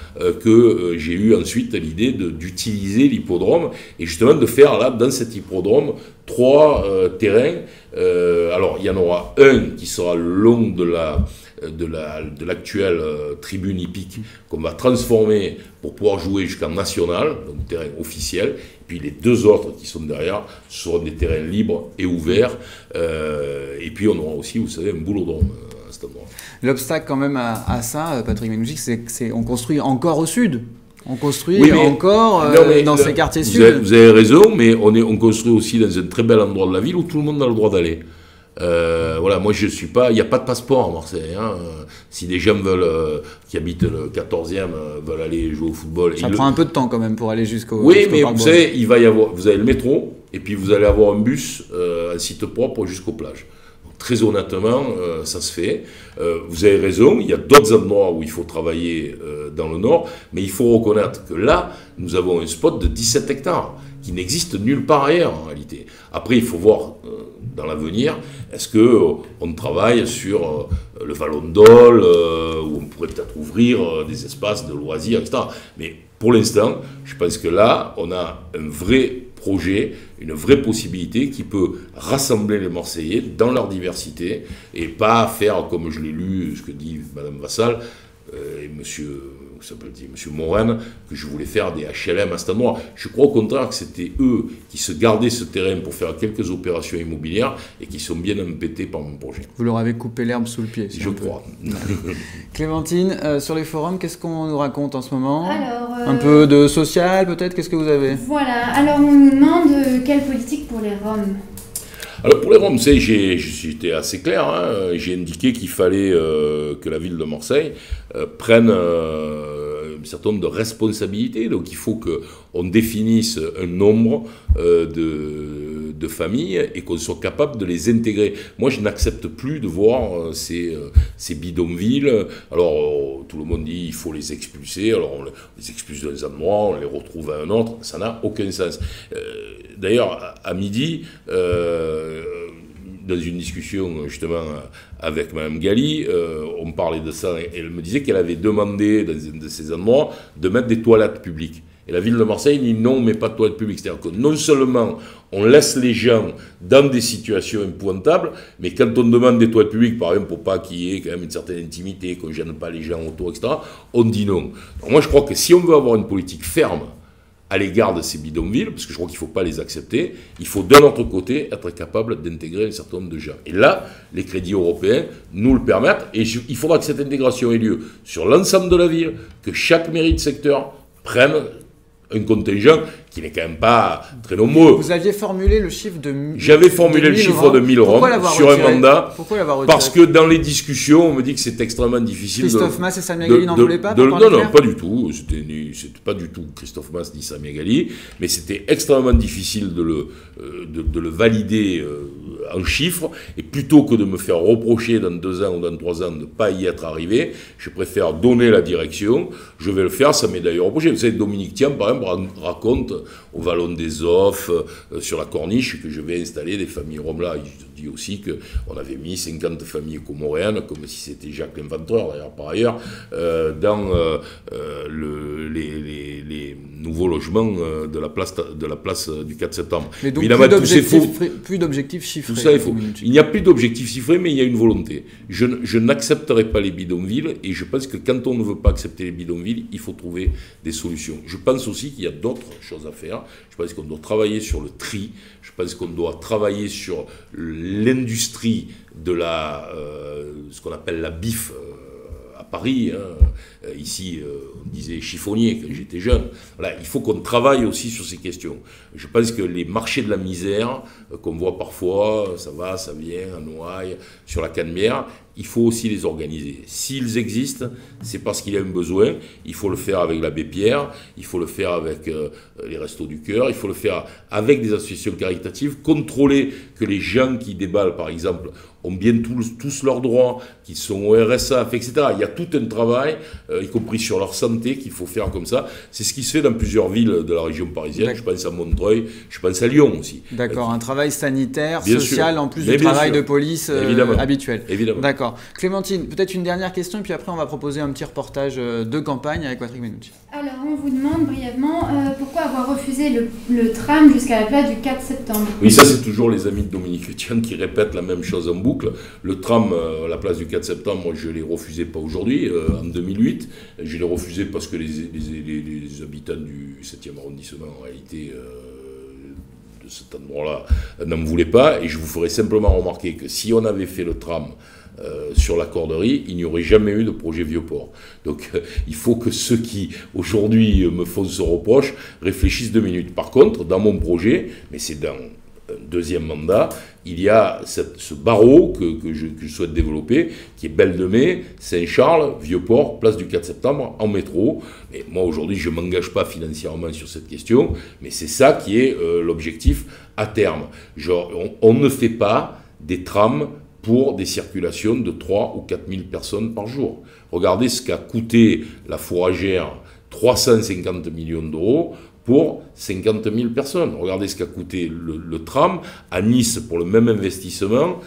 que j'ai eu ensuite l'idée d'utiliser l'hippodrome, et justement de faire là, dans cet hippodrome, 3 terrains. Alors il y en aura un qui sera le long de l'actuelle tribune hippique qu'on va transformer pour pouvoir jouer jusqu'en national, donc terrain officiel. Puis les 2 autres qui sont derrière seront des terrains libres et ouverts. Et puis on aura aussi, vous savez, un boulodrome à cet endroit. L'obstacle quand même à ça, Patrick Menucci, c'est qu'on construit encore au sud. On construit encore dans ces quartiers sud. Vous avez raison, mais on construit aussi dans un très bel endroit de la ville où tout le monde a le droit d'aller. Voilà, moi je suis pas, il n'y a pas de passeport à Marseille. Si des gens qui habitent le 14e veulent aller jouer au football, ça prend un peu de temps quand même pour aller jusqu'au. Oui, mais vous savez, vous avez le métro et puis vous allez avoir un bus en site propre jusqu'aux plages. Donc, très honnêtement, ça se fait. Vous avez raison, il y a d'autres endroits où il faut travailler dans le Nord, mais il faut reconnaître que là, nous avons un spot de 17 hectares qui n'existe nulle part ailleurs en réalité. Après, il faut voir dans l'avenir, est-ce qu'on travaille sur le Vallon d'Ol, où on pourrait peut-être ouvrir des espaces de loisirs, etc. Mais pour l'instant, je pense que là, on a un vrai projet, une vraie possibilité qui peut rassembler les Marseillais dans leur diversité et pas faire, comme je l'ai lu, ce que dit Mme Vassal et monsieur Morène, que je voulais faire des HLM à cet endroit. Je crois au contraire que c'était eux qui se gardaient ce terrain pour faire quelques opérations immobilières et qui sont bien embêtés par mon projet. Vous leur avez coupé l'herbe sous le pied. Je crois. Clémentine, sur les forums, qu'est-ce qu'on nous raconte en ce moment? Alors, un peu de social peut-être, qu'est-ce que vous avez? Voilà, alors on nous demande quelle politique pour les Roms? Alors pour les Roms, j'étais assez clair, hein, j'ai indiqué qu'il fallait que la ville de Marseille prenne un certain nombre de responsabilités, donc il faut qu'on définisse un nombre de familles et qu'on soit capable de les intégrer. Moi je n'accepte plus de voir ces bidonvilles, alors tout le monde dit il faut les expulser, alors on les expulse dans un endroit, on les retrouve à un autre, ça n'a aucun sens. D'ailleurs, à midi, dans une discussion justement avec Mme Gali, on parlait de ça et elle me disait qu'elle avait demandé dans un de ces endroits de mettre des toilettes publiques. Et la ville de Marseille dit non, mais pas de toilettes publiques. C'est-à-dire que non seulement on laisse les gens dans des situations épouvantables, mais quand on demande des toilettes publiques, par exemple, pour pas qu'il y ait quand même une certaine intimité, qu'on ne gêne pas les gens autour, etc., on dit non. Donc moi je crois que si on veut avoir une politique ferme à l'égard de ces bidonvilles, parce que je crois qu'il ne faut pas les accepter, il faut d'un autre côté être capable d'intégrer un certain nombre de gens. Et là, les crédits européens nous le permettent, et il faudra que cette intégration ait lieu sur l'ensemble de la ville, que chaque mairie de secteur prenne un contingent qui n'est quand même pas très nombreux. Vous aviez formulé le chiffre de... J'avais formulé le chiffre de 1000 Roms sur un mandat. Pourquoi l'avoir retiré? Parce que dans les discussions, on me dit que c'est extrêmement difficile. Christophe Mass et Samia Ghali n'en voulaient pas? Non, pas du tout. C'était pas du tout Christophe Mass ni Samia Ghali, mais c'était extrêmement difficile de le valider en chiffres. Et plutôt que de me faire reprocher dans 2 ans ou dans 3 ans de ne pas y être arrivé, je préfère donner la direction. Je vais le faire, ça m'est d'ailleurs reproché. Vous savez, Dominique Thiam, par exemple, raconte au Vallon des Offs, sur la Corniche, que je vais installer des familles roms là. Il dit aussi qu'on avait mis 50 familles comoréennes, comme si c'était Jacques l'inventeur, d'ailleurs, par ailleurs, dans les nouveaux logements de la place du 4 septembre. Mais donc plus d'objectifs chiffrés. Tout ça est faux. Il n'y a plus d'objectifs chiffrés, mais il y a une volonté. Je n'accepterai pas les bidonvilles, et je pense que quand on ne veut pas accepter les bidonvilles, il faut trouver des solutions. Je pense aussi qu'il y a d'autres choses à faire. Je pense qu'on doit travailler sur le tri. Je pense qu'on doit travailler sur l'industrie de ce qu'on appelle la BIF à Paris. Ici, on disait chiffonnier quand j'étais jeune. Voilà, il faut qu'on travaille aussi sur ces questions. Je pense que les marchés de la misère, qu'on voit parfois, ça va, ça vient, à Noailles, sur la Canebière, il faut aussi les organiser. S'ils existent, c'est parce qu'il y a un besoin. Il faut le faire avec l'Abbé Pierre, il faut le faire avec les Restos du Cœur, il faut le faire avec des associations caritatives, contrôler que les gens qui déballent, par exemple, ont bien tous leurs droits, qu'ils sont au RSA, etc. Il y a tout un travail, y compris sur leur santé, qu'il faut faire comme ça. C'est ce qui se fait dans plusieurs villes de la région parisienne. Je pense à Montreuil, je pense à Lyon aussi. D'accord, un travail sanitaire, bien social, sûr. en plus du travail de police habituel. Évidemment. D'accord. Clémentine, peut-être une dernière question, et puis après on va proposer un petit reportage de campagne avec Patrick Menucci. Alors, on vous demande brièvement pourquoi avoir refusé le tram jusqu'à la place du 4 septembre. Oui, ça c'est toujours les amis de Dominique Thiam qui répètent la même chose en boucle. Le tram à la place du 4 septembre, moi je ne l'ai refusé pas aujourd'hui, en 2008. Je l'ai refusé parce que les habitants du 7e arrondissement, en réalité, de cet endroit-là, n'en voulaient pas. Et je vous ferai simplement remarquer que si on avait fait le tram sur la Corderie, il n'y aurait jamais eu de projet Vieux-Port. Donc il faut que ceux qui aujourd'hui me font ce reproche réfléchissent 2 minutes. Par contre, dans mon projet, mais c'est dans un deuxième mandat, il y a ce barreau que je souhaite développer, qui est Belle de Mai, Saint-Charles, Vieux-Port, place du 4 septembre, en métro. Et moi aujourd'hui, je ne m'engage pas financièrement sur cette question, mais c'est ça qui est l'objectif à terme. Genre, on ne fait pas des trams pour des circulations de 3 ou 4 000 personnes par jour. Regardez ce qu'a coûté la fourragère, 350 millions d'euros pour 50 000 personnes. Regardez ce qu'a coûté le tram à Nice pour le même investissement.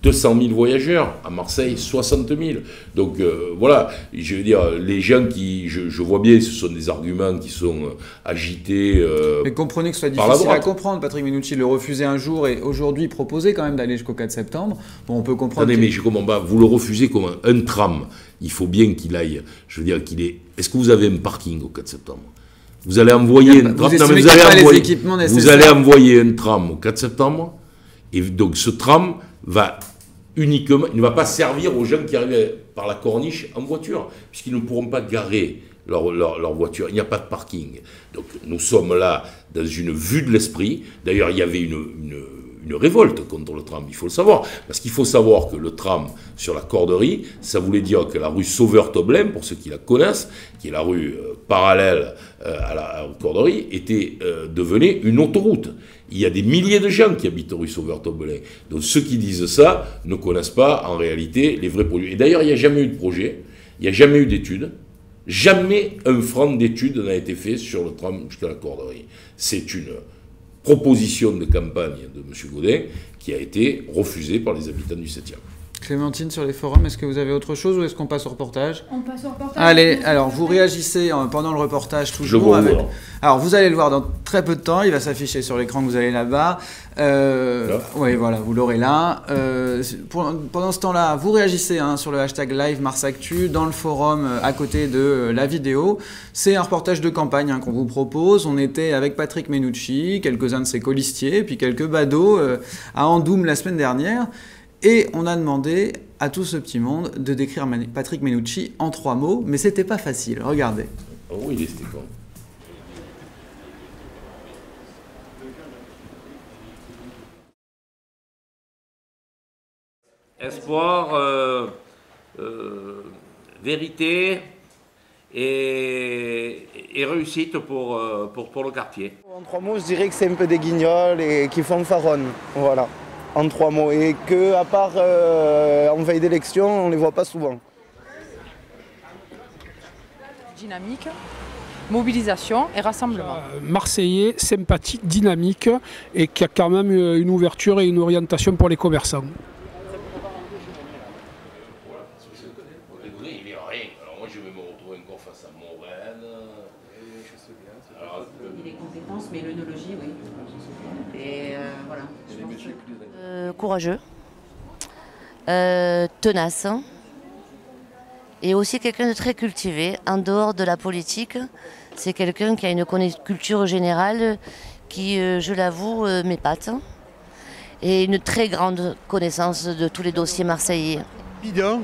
200 000 voyageurs, à Marseille 60 000. Donc voilà, je veux dire, les gens qui, je vois bien, ce sont des arguments qui sont agités. Mais comprenez que ce soit difficile à comprendre, Patrick Mennucci, le refuser un jour et aujourd'hui proposer quand même d'aller jusqu'au 4 septembre. Bon, on peut comprendre. Attendez, mais je comprends pas, vous le refusez comme un tram. Il faut bien qu'il aille, je veux dire qu'il est. Est-ce que vous avez un parking au 4 septembre? Vous allez envoyer un tram. Vous allez envoyer un tram au 4 septembre, et donc ce tram va uniquement, il ne va pas servir aux gens qui arrivent par la corniche en voiture, puisqu'ils ne pourront pas garer leur voiture. Il n'y a pas de parking. Donc nous sommes là dans une vue de l'esprit. D'ailleurs, il y avait une révolte contre le tram, il faut le savoir. Parce qu'il faut savoir que le tram sur la Corderie, ça voulait dire que la rue Sauveur-Tobelin, pour ceux qui la connaissent, qui est la rue parallèle à la Corderie, devenait une autoroute. Il y a des milliers de gens qui habitent rue Sauveur-Tobelin. Donc ceux qui disent ça ne connaissent pas en réalité les vrais projets. Et d'ailleurs, il n'y a jamais eu de projet, il n'y a jamais eu d'études. Jamais un franc d'études n'a été fait sur le tram jusqu'à la Corderie. C'est une proposition de campagne de M. Gaudin qui a été refusée par les habitants du 7e. Clémentine, sur les forums, est-ce que vous avez autre chose ou est-ce qu'on passe au reportage? On passe au reportage. Allez, alors vous réagissez pendant le reportage toujours avec... Alors vous allez le voir dans très peu de temps, il va s'afficher sur l'écran que vous allez là-bas. Oui, voilà, vous l'aurez là. Pendant ce temps-là, vous réagissez sur le hashtag live MarsActu dans le forum à côté de la vidéo. C'est un reportage de campagne qu'on vous propose. On était avec Patrick Mennucci, quelques-uns de ses colistiers, puis quelques badauds à Andoum la semaine dernière. Et on a demandé à tout ce petit monde de décrire Patrick Mennucci en 3 mots, mais c'était pas facile. Regardez. Oh oui, il est Stéphane. Espoir, vérité et réussite pour le quartier. En 3 mots, je dirais que c'est un peu des guignols et qui fanfaronnent. Voilà. En 3 mots, et qu'à part en veille d'élection, on ne les voit pas souvent. Dynamique, mobilisation et rassemblement. Marseillais, sympathique, dynamique et qui a quand même une ouverture et une orientation pour les commerçants. Il est rien. Alors moi je vais me retrouver encore face à Morel. Les compétences, mais l'œnologie, oui. Et voilà. Courageux, tenace, et aussi quelqu'un de très cultivé. En dehors de la politique, c'est quelqu'un qui a une culture générale qui, je l'avoue, m'épate, et une très grande connaissance de tous les dossiers marseillais. Bidon,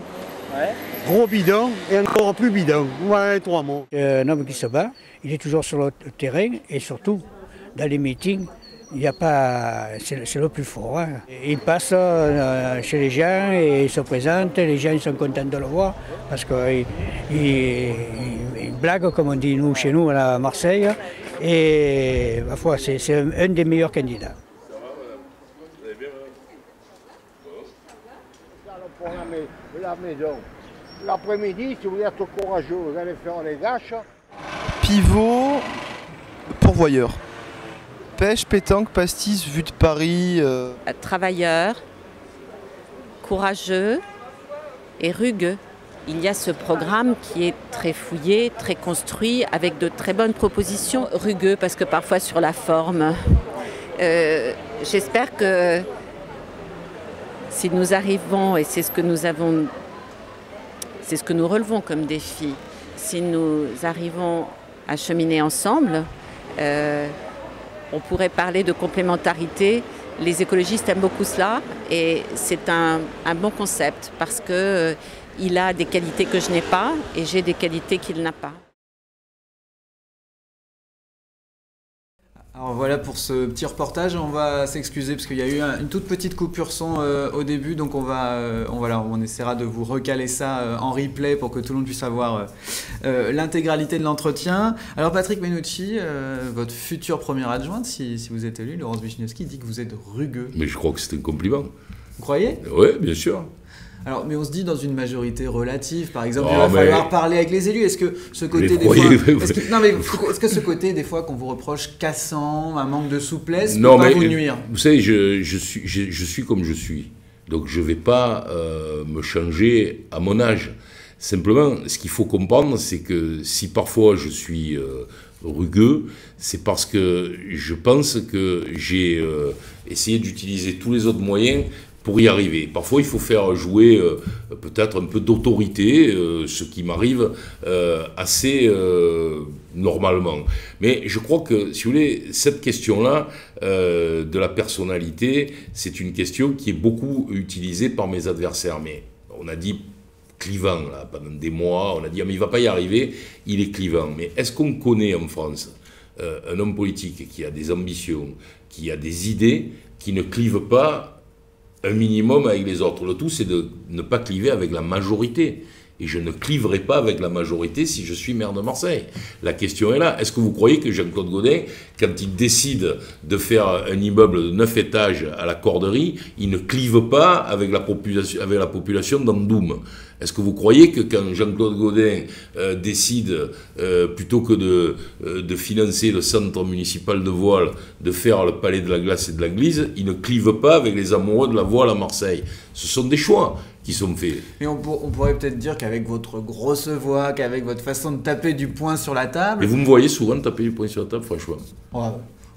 gros bidon et encore plus bidon. Voilà les 3 mots. Un homme qui se bat, il est toujours sur le terrain et surtout dans les meetings. Il n'y a pas, c'est le plus fort. Hein. Il passe chez les gens et il se présente, les gens ils sont contents de le voir parce qu'il blague, comme on dit nous, chez nous à Marseille, et ma foi, c'est un des meilleurs candidats. La maison. L'après-midi, si vous êtes courageux, vous allez faire les gâches. Pivot, pourvoyeur. Pêche, pétanque, pastis, vue de Paris. Travailleur, courageux et rugueux. Il y a ce programme qui est très fouillé, très construit, avec de très bonnes propositions. Rugueux, parce que parfois sur la forme. J'espère que si nous arrivons, et c'est ce que nous avons, c'est ce que nous relevons comme défi, si nous arrivons à cheminer ensemble, on pourrait parler de complémentarité. Les écologistes aiment beaucoup cela et c'est un bon concept parce qu'il a des qualités que je n'ai pas et j'ai des qualités qu'il n'a pas. Alors voilà pour ce petit reportage, on va s'excuser parce qu'il y a eu une toute petite coupure son au début, donc on essaiera de vous recaler ça en replay pour que tout le monde puisse avoir l'intégralité de l'entretien. Alors Patrick Mennucci, votre future première adjointe, si vous êtes élu, Laurence Vichniewski dit que vous êtes rugueux. Mais je crois que c'est un compliment. Vous croyez? Oui, bien sûr. Alors, mais on se dit dans une majorité relative, par exemple, il va falloir parler avec les élus. Est-ce que ce côté est-ce que ce côté des fois qu'on vous reproche cassant, un manque de souplesse, peut pas vous nuire? Vous savez, je suis comme je suis, donc je vais pas me changer à mon âge. Simplement, ce qu'il faut comprendre, c'est que si parfois je suis rugueux, c'est parce que je pense que j'ai essayé d'utiliser tous les autres moyens pour y arriver. Parfois, il faut faire jouer peut-être un peu d'autorité, ce qui m'arrive assez normalement. Mais je crois que, si vous voulez, cette question-là de la personnalité, c'est une question qui est beaucoup utilisée par mes adversaires. Mais on a dit clivant, là, pendant des mois, on a dit ah, mais il ne va pas y arriver, il est clivant. Mais est-ce qu'on connaît en France un homme politique qui a des ambitions, qui a des idées, qui ne clive pas un minimum avec les autres? Le tout, c'est de ne pas cliver avec la majorité. Et je ne cliverai pas avec la majorité si je suis maire de Marseille. La question est là. Est-ce que vous croyez que Jean-Claude Gaudin, quand il décide de faire un immeuble de 9 étages à la Corderie, il ne clive pas avec la population d'Andoum? Est-ce que vous croyez que quand Jean-Claude Gaudin décide, plutôt que de financer le centre municipal de voile, de faire le palais de la glace et de la Glise, il ne clive pas avec les amoureux de la voile à Marseille? Ce sont des choix qui sont faits. Et on pourrait peut-être dire qu'avec votre grosse voix, qu'avec votre façon de taper du poing sur la table... Et vous me voyez souvent taper du poing sur la table, franchement.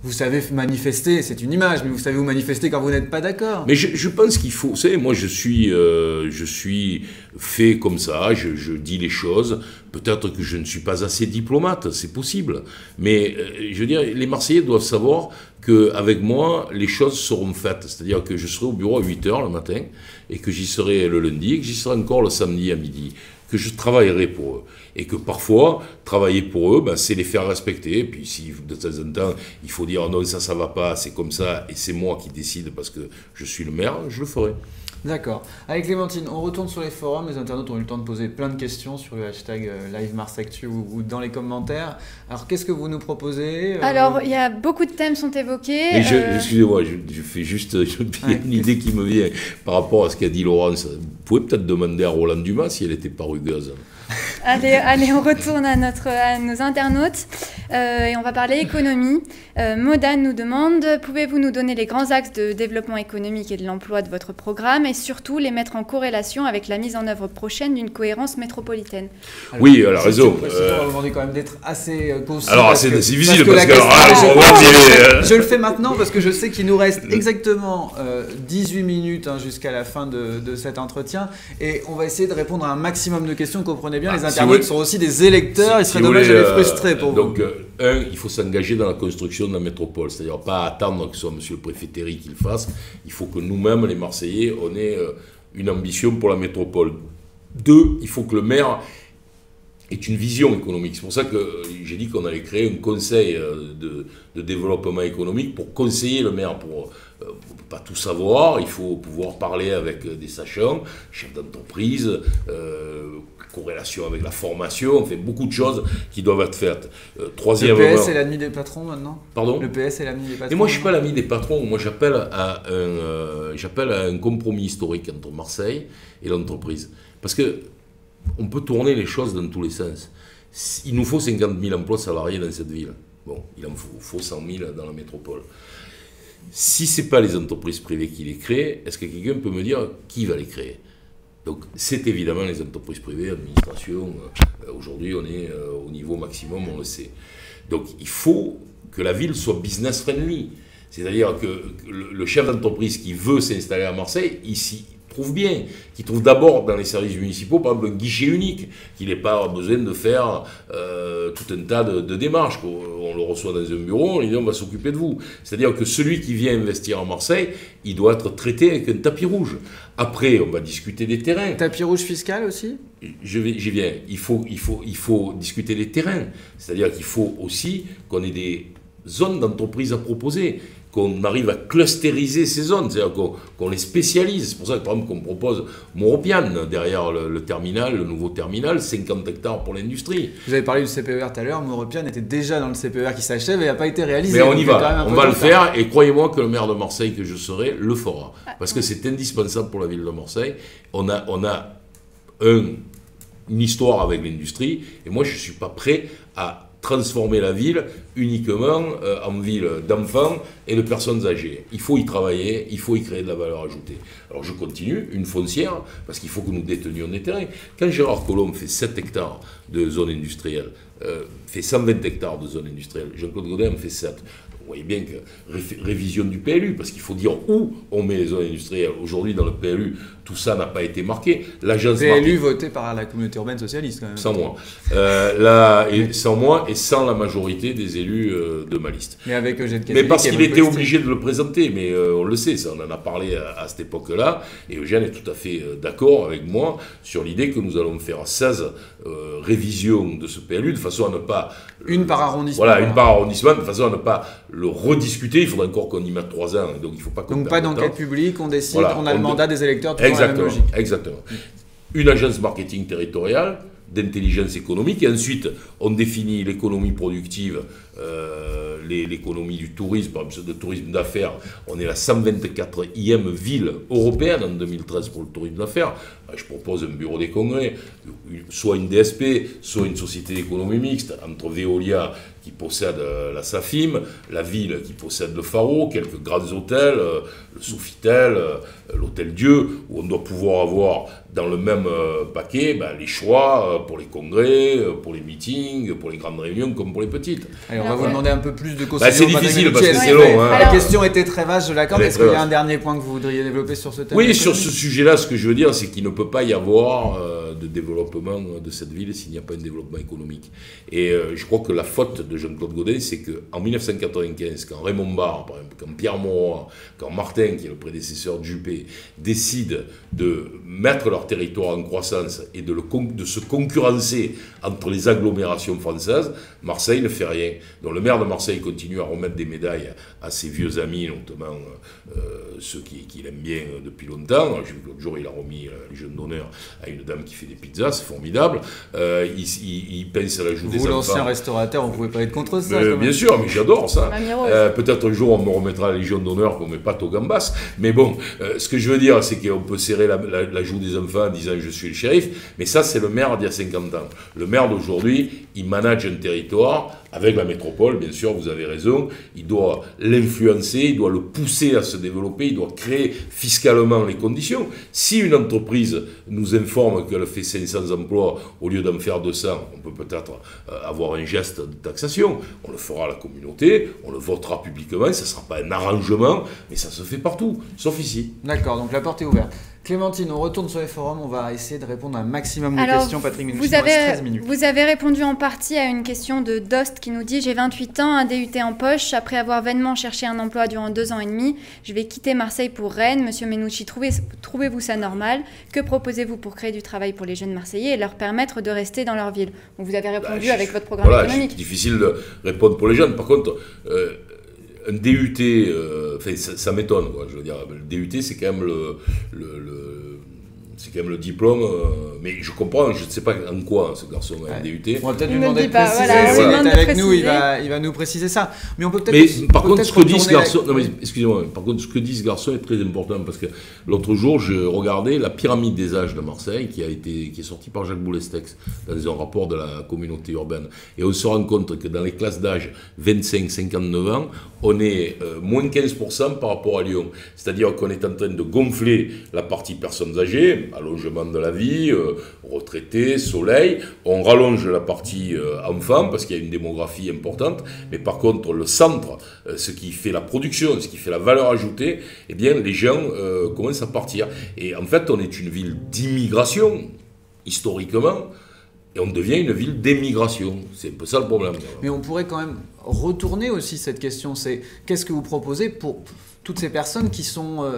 Vous savez manifester, c'est une image, mais vous savez vous manifester quand vous n'êtes pas d'accord. Mais je pense qu'il faut... Vous savez, moi, je suis fait comme ça, je dis les choses. Peut-être que je ne suis pas assez diplomate, c'est possible. Mais, je veux dire, les Marseillais doivent savoir qu'avec moi, les choses seront faites. C'est-à-dire que je serai au bureau à 8h le matin, et que j'y serai le lundi, et que j'y serai encore le samedi à midi, que je travaillerai pour eux. Et que parfois, travailler pour eux, c'est les faire respecter. Et puis si de temps en temps, il faut dire non, ça va pas, c'est comme ça, et c'est moi qui décide parce que je suis le maire, je le ferai. D'accord. Avec Clémentine, on retourne sur les forums. Les internautes ont eu le temps de poser plein de questions sur le hashtag LiveMarsActu ou dans les commentaires. Alors, qu'est-ce que vous nous proposez? Alors, il y a beaucoup de thèmes sont évoqués. Excusez-moi, je fais juste une idée qui me vient par rapport à ce qu'a dit Laurence. Vous pouvez peut-être demander à Roland Dumas si elle n'était pas rugueuse. Allez, on retourne à nos internautes et on va parler économie. Modan nous demande, pouvez-vous nous donner les grands axes de développement économique et de l'emploi de votre programme et surtout les mettre en corrélation avec la mise en œuvre prochaine d'une cohérence métropolitaine? Alors, oui, alors raison. On va vous demander quand même d'être assez concis. Alors c'est difficile parce que... Je le fais maintenant parce que je sais qu'il nous reste exactement 18 minutes jusqu'à la fin de cet entretien et on va essayer de répondre à un maximum de questions. Comprenez bien, les internautes sont aussi des électeurs, il serait dommage de les frustrer pour vous. Donc, il faut s'engager dans la construction de la métropole, c'est-à-dire pas attendre que ce soit M. le préfet Théry qui le fasse, il faut que nous-mêmes, les Marseillais, on ait une ambition pour la métropole. 2, il faut que le maire ait une vision économique. C'est pour ça que j'ai dit qu'on allait créer un conseil de développement économique pour conseiller le maire, pour pas tout savoir, il faut pouvoir parler avec des sachants, chefs d'entreprise, corrélation avec la formation, on fait beaucoup de choses qui doivent être faites. Troisièmement... Le PS est l'ami des patrons maintenant? Pardon? Le PS est l'ami des patrons? Et moi je ne suis pas l'ami des patrons, moi j'appelle à un compromis historique entre Marseille et l'entreprise. Parce que on peut tourner les choses dans tous les sens. Il nous faut 50 000 emplois salariés dans cette ville. Bon, il en faut 100 000 dans la métropole. Si ce n'est pas les entreprises privées qui les créent, est-ce que quelqu'un peut me dire qui va les créer? Donc c'est évidemment les entreprises privées, l'administration. Aujourd'hui, on est au niveau maximum, on le sait. Donc il faut que la ville soit business friendly. C'est-à-dire que le chef d'entreprise qui veut s'installer à Marseille, ici, trouve bien, qui trouve d'abord dans les services municipaux, par exemple, un guichet unique, qu'il n'ait pas besoin de faire tout un tas de démarches. On le reçoit dans un bureau, on lui dit on va s'occuper de vous. C'est-à-dire que celui qui vient investir en Marseille, il doit être traité avec un tapis rouge. Après, on va discuter des terrains. Tapis rouge fiscal aussi? J'y viens. Il faut discuter des terrains. C'est-à-dire qu'il faut aussi qu'on ait des zones d'entreprise à proposer, qu'on arrive à clustériser ces zones, c'est-à-dire qu'on les spécialise. C'est pour ça que, par exemple, qu'on propose Moropian, derrière le terminal, le nouveau terminal, 50 hectares pour l'industrie. Vous avez parlé du CPER tout à l'heure, Moropian était déjà dans le CPER qui s'achève et n'a pas été réalisé. Mais on y va, on va le faire, et croyez-moi que le maire de Marseille que je serai le fera, parce que c'est indispensable pour la ville de Marseille. On a une histoire avec l'industrie, et moi je ne suis pas prêt à transformer la ville uniquement en ville d'enfants et de personnes âgées. Il faut y travailler, il faut y créer de la valeur ajoutée. Alors je continue, une foncière, parce qu'il faut que nous détenions des terrains. Quand Gérard Collomb fait 7 hectares de zone industrielle, fait 120 hectares de zone industrielle, Jean-Claude Gaudin en fait 7. Vous voyez bien que révision du PLU, parce qu'il faut dire où on met les zones industrielles. Aujourd'hui, dans le PLU, tout ça n'a pas été marqué. L'agence PLU voté par la communauté urbaine socialiste, quand même. Sans moi. Sans moi et sans la majorité des élus de ma liste. Mais avec Eugène Castelli. Mais parce qu'il était obligé de le présenter, mais on le sait, ça, on en a parlé à cette époque-là, et Eugène est tout à fait d'accord avec moi sur l'idée que nous allons faire 16 révisions de ce PLU, de façon à ne pas... Une par arrondissement. Voilà, une par arrondissement, de façon à ne pas le rediscuter. Il faudra encore qu'on y mette 3 ans, donc il ne faut pas qu'on Donc pas d'enquête publique, on décide, voilà, on a le mandat des électeurs, toujours la même logique. Exactement. Une agence marketing territoriale, d'intelligence économique, et ensuite on définit l'économie productive, l'économie du tourisme, par exemple, de tourisme d'affaires. On est la 124e ville européenne en 2013 pour le tourisme d'affaires. Je propose un bureau des congrès, soit une DSP, soit une société d'économie mixte, entre Veolia qui possède la Safim, la ville qui possède le Faro, quelques grands hôtels, le Sofitel, l'Hôtel Dieu, où on doit pouvoir avoir dans le même paquet les choix pour les congrès, pour les meetings, pour les grandes réunions comme pour les petites. Allez, on va vous demander un peu plus de conseils. C'est difficile parce que c'est long. La question était très vaste, je l'accorde. Est-ce qu'il y a un dernier point que vous voudriez développer sur ce thème? Oui, sur ce sujet-là, ce que je veux dire, c'est qu'il ne peut pas y avoir de développement de cette ville s'il n'y a pas un développement économique. Et je crois que la faute de Jean-Claude Gaudin, c'est qu'en 1995, quand Raymond Barre, par exemple, quand Pierre Mauroy, quand Martin, qui est le prédécesseur de Juppé, décident de mettre leur territoire en croissance et de se concurrencer entre les agglomérations françaises, Marseille ne fait rien. Donc le maire de Marseille continue à remettre des médailles à ses vieux amis, notamment ceux qu'il aime bien depuis longtemps. J'ai vu que l'autre jour, il a remis la Légion d'honneur à une dame qui fait des pizzas, c'est formidable. Il pince à la joue des enfants. Vous, l'ancien restaurateur, on ne pouvait pas être contre ça. Bien sûr, mais j'adore ça. Peut-être un jour, on me remettra la Légion d'honneur pour mes pâtes aux gambas. Mais bon, ce que je veux dire, c'est qu'on peut serrer la joue des enfants en disant « je suis le shérif », mais ça, c'est le maire d'il y a 50 ans. Le maire d'aujourd'hui, il manage un territoire avec la métropole, bien sûr, vous avez raison, il doit l'influencer, il doit le pousser à se développer, il doit créer fiscalement les conditions. Si une entreprise nous informe qu'elle fait 500 emplois au lieu d'en faire 200, on peut peut-être avoir un geste de taxation. On le fera à la communauté, on le votera publiquement, ça ne sera pas un arrangement, mais ça se fait partout, sauf ici. D'accord, donc la porte est ouverte. Clémentine, on retourne sur les forums, on va essayer de répondre à un maximum de questions. Patrick Minucci, 13 minutes. Vous avez répondu en partie à une question de Dost qui nous dit « J'ai 28 ans, un DUT en poche. Après avoir vainement cherché un emploi durant 2 ans et demi, je vais quitter Marseille pour Rennes. Monsieur Menucci, trouvez-vous ça normal? Que proposez-vous pour créer du travail pour les jeunes Marseillais et leur permettre de rester dans leur ville ?» Vous avez répondu avec votre programme économique. C'est difficile de répondre pour les jeunes. Par contre... un DUT, ça m'étonne, quoi. Je veux dire, le DUT, c'est quand même c'est quand même le diplôme, mais je comprends, je ne sais pas en quoi ce garçon a un DUT. On va peut-être lui demander de préciser. Voilà, il est avec nous, il va nous préciser ça. Mais on peut peut-être. Mais par contre, ce que dit ce garçon, excusez-moi, par contre, ce que dit ce garçon est très important parce que l'autre jour, je regardais la pyramide des âges de Marseille qui est sortie par Jacques Boulestex dans un rapport de la communauté urbaine. Et on se rend compte que dans les classes d'âge 25-59 ans, on est moins 15% par rapport à Lyon. C'est-à-dire qu'on est en train de gonfler la partie personnes âgées, allongement de la vie, retraités, soleil. On rallonge la partie enfants parce qu'il y a une démographie importante. Mais par contre, le centre, ce qui fait la production, ce qui fait la valeur ajoutée, eh bien, les gens commencent à partir. Et en fait, on est une ville d'immigration, historiquement, et on devient une ville d'émigration. C'est un peu ça le problème. Mais on pourrait quand même retourner aussi cette question. C'est qu'est-ce que vous proposez pour toutes ces personnes qui sont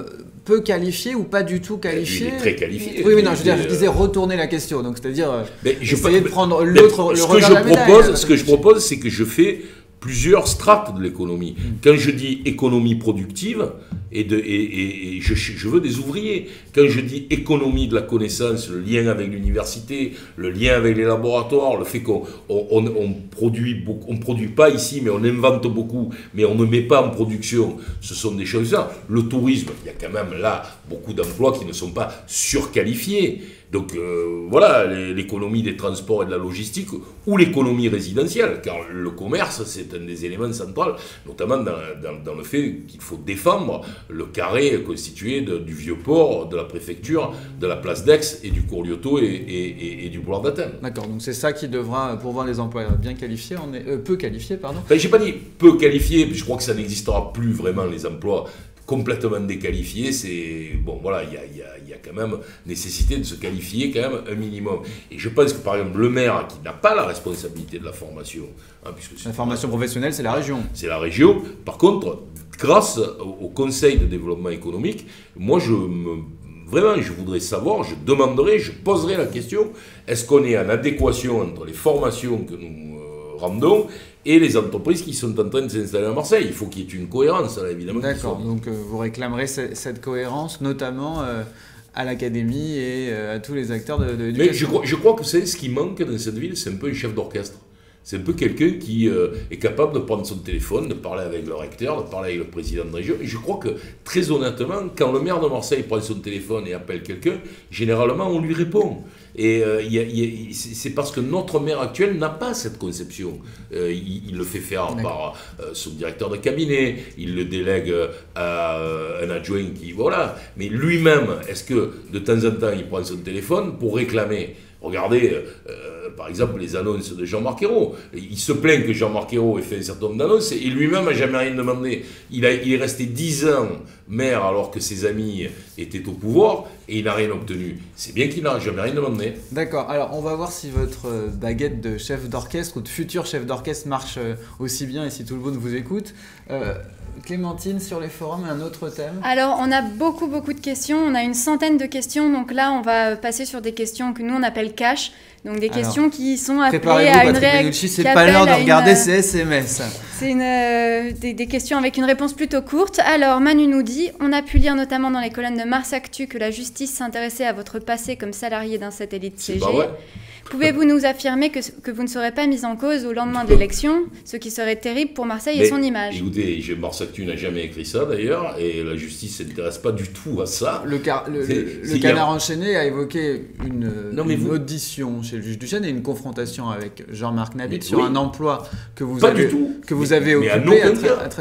peu qualifiées ou pas du tout qualifiées? Très qualifiées. Oui, non, je disais retourner la question. Donc, c'est-à-dire essayer de prendre l'autre, le revers de la médaille. Ce que je propose, c'est que je fais plusieurs strates de l'économie. Quand je dis économie productive, je veux des ouvriers. Quand je dis économie de la connaissance, le lien avec l'université, le lien avec les laboratoires, le fait qu'on produit pas ici, mais on invente beaucoup, mais on ne met pas en production, ce sont des choses là. Le tourisme, il y a quand même là beaucoup d'emplois qui ne sont pas surqualifiés. Donc voilà, l'économie des transports et de la logistique ou l'économie résidentielle, car le commerce, c'est un des éléments centraux, notamment dans le fait qu'il faut défendre le carré constitué du Vieux-Port, de la préfecture, de la place d'Aix et du cours Lyoto et du boulevard d'Athènes. D'accord, donc c'est ça qui devra pourvoir les emplois bien qualifiés, peu qualifiés, pardon. Ben, j'ai pas dit peu qualifiés, je crois que ça n'existera plus vraiment les emplois complètement déqualifiés, bon voilà, il y a quand même nécessité de se qualifier quand même un minimum. Et je pense que par exemple le maire qui n'a pas la responsabilité de la formation, puisque la formation professionnelle c'est la région. C'est la région. Par contre, grâce au Conseil de développement économique, moi vraiment je voudrais savoir, je demanderai, je poserai la question, est-ce qu'on est en adéquation entre les formations que nous rendons et les entreprises qui sont en train de s'installer à Marseille. Il faut qu'il y ait une cohérence, là, évidemment. D'accord, donc vous réclamerez cette cohérence, notamment à l'académie et à tous les acteurs de l'éducation. Mais je crois que c'est ce qui manque dans cette ville, c'est un peu un chef d'orchestre. C'est un peu quelqu'un qui est capable de prendre son téléphone, de parler avec le recteur, de parler avec le président de région. Et je crois que, très honnêtement, quand le maire de Marseille prend son téléphone et appelle quelqu'un, généralement, on lui répond. Et c'est parce que notre maire actuel n'a pas cette conception. Il le fait faire par son directeur de cabinet, il le délègue à un adjoint qui... Voilà. Mais lui-même, est-ce que de temps en temps, il prend son téléphone pour réclamer? Regardez, par exemple, les annonces de Jean-Marc Ayrault. Il se plaint que Jean-Marc Ayrault ait fait un certain nombre d'annonces et lui-même n'a jamais rien demandé. Il est resté 10 ans maire alors que ses amis étaient au pouvoir et il n'a rien obtenu. C'est bien qu'il n'a jamais rien demandé. D'accord. Alors, on va voir si votre baguette de chef d'orchestre ou de futur chef d'orchestre marche aussi bien et si tout le monde vous écoute. Clémentine, sur les forums, un autre thème? Alors, on a beaucoup de questions. On a une centaine de questions. Donc là, on va passer sur des questions que nous, on appelle cash. Donc des questions qui sont appelées à une réaction. C'est pas l'heure de regarder ces SMS. C'est des questions avec une réponse plutôt courte. Alors, Manu nous dit, on a pu lire notamment dans les colonnes de Mars Actu que la justice s'intéressait à votre passé comme salarié d'un satellite CG. Pouvez-vous nous affirmer que vous ne serez pas mis en cause au lendemain de l'élection, ce qui serait terrible pour Marseille et son image? Écoutez, Mars Actu n'a jamais écrit ça d'ailleurs, et la justice ne s'intéresse pas du tout à ça. Le Canard enchaîné a évoqué une audition chez le juge Duchesne et une confrontation avec Jean-Marc Nabit sur un emploi que vous avez occupé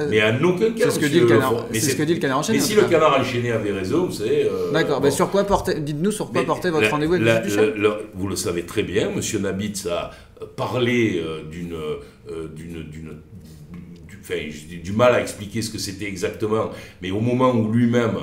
Mais à aucun cas. C'est ce que dit le Canard enchaîné. Mais si le Canard enchaîné avait raison, c'est... D'accord, bon. Dites-nous sur quoi portait votre rendez-vous avec le juge Duchesne. Vous le savez très bien. M. Nabitz a parlé du mal à expliquer ce que c'était exactement, mais au moment où lui-même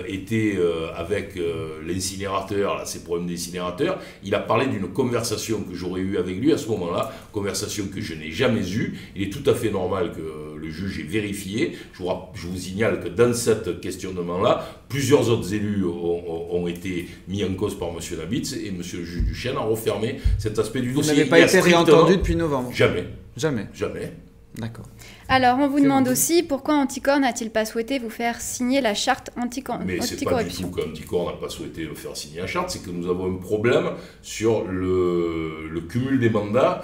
était avec l'incinérateur, ses problèmes d'incinérateur, il a parlé d'une conversation que j'aurais eue avec lui à ce moment-là, conversation que je n'ai jamais eue. Il est tout à fait normal que le juge ait vérifié. Je vous signale que dans ce questionnement-là, plusieurs autres élus ont été mis en cause par M. Nabitz et M. le juge Duchesne a refermé cet aspect du dossier. Vous n'avez pas été réentendu depuis novembre? Jamais. Jamais. D'accord. Alors, on vous demande aussi pourquoi Anticor n'a-t-il pas souhaité vous faire signer la charte anticorruption? Mais c'est pas du tout qu'Anticor n'a pas souhaité me faire signer la charte, c'est que nous avons un problème sur le cumul des mandats,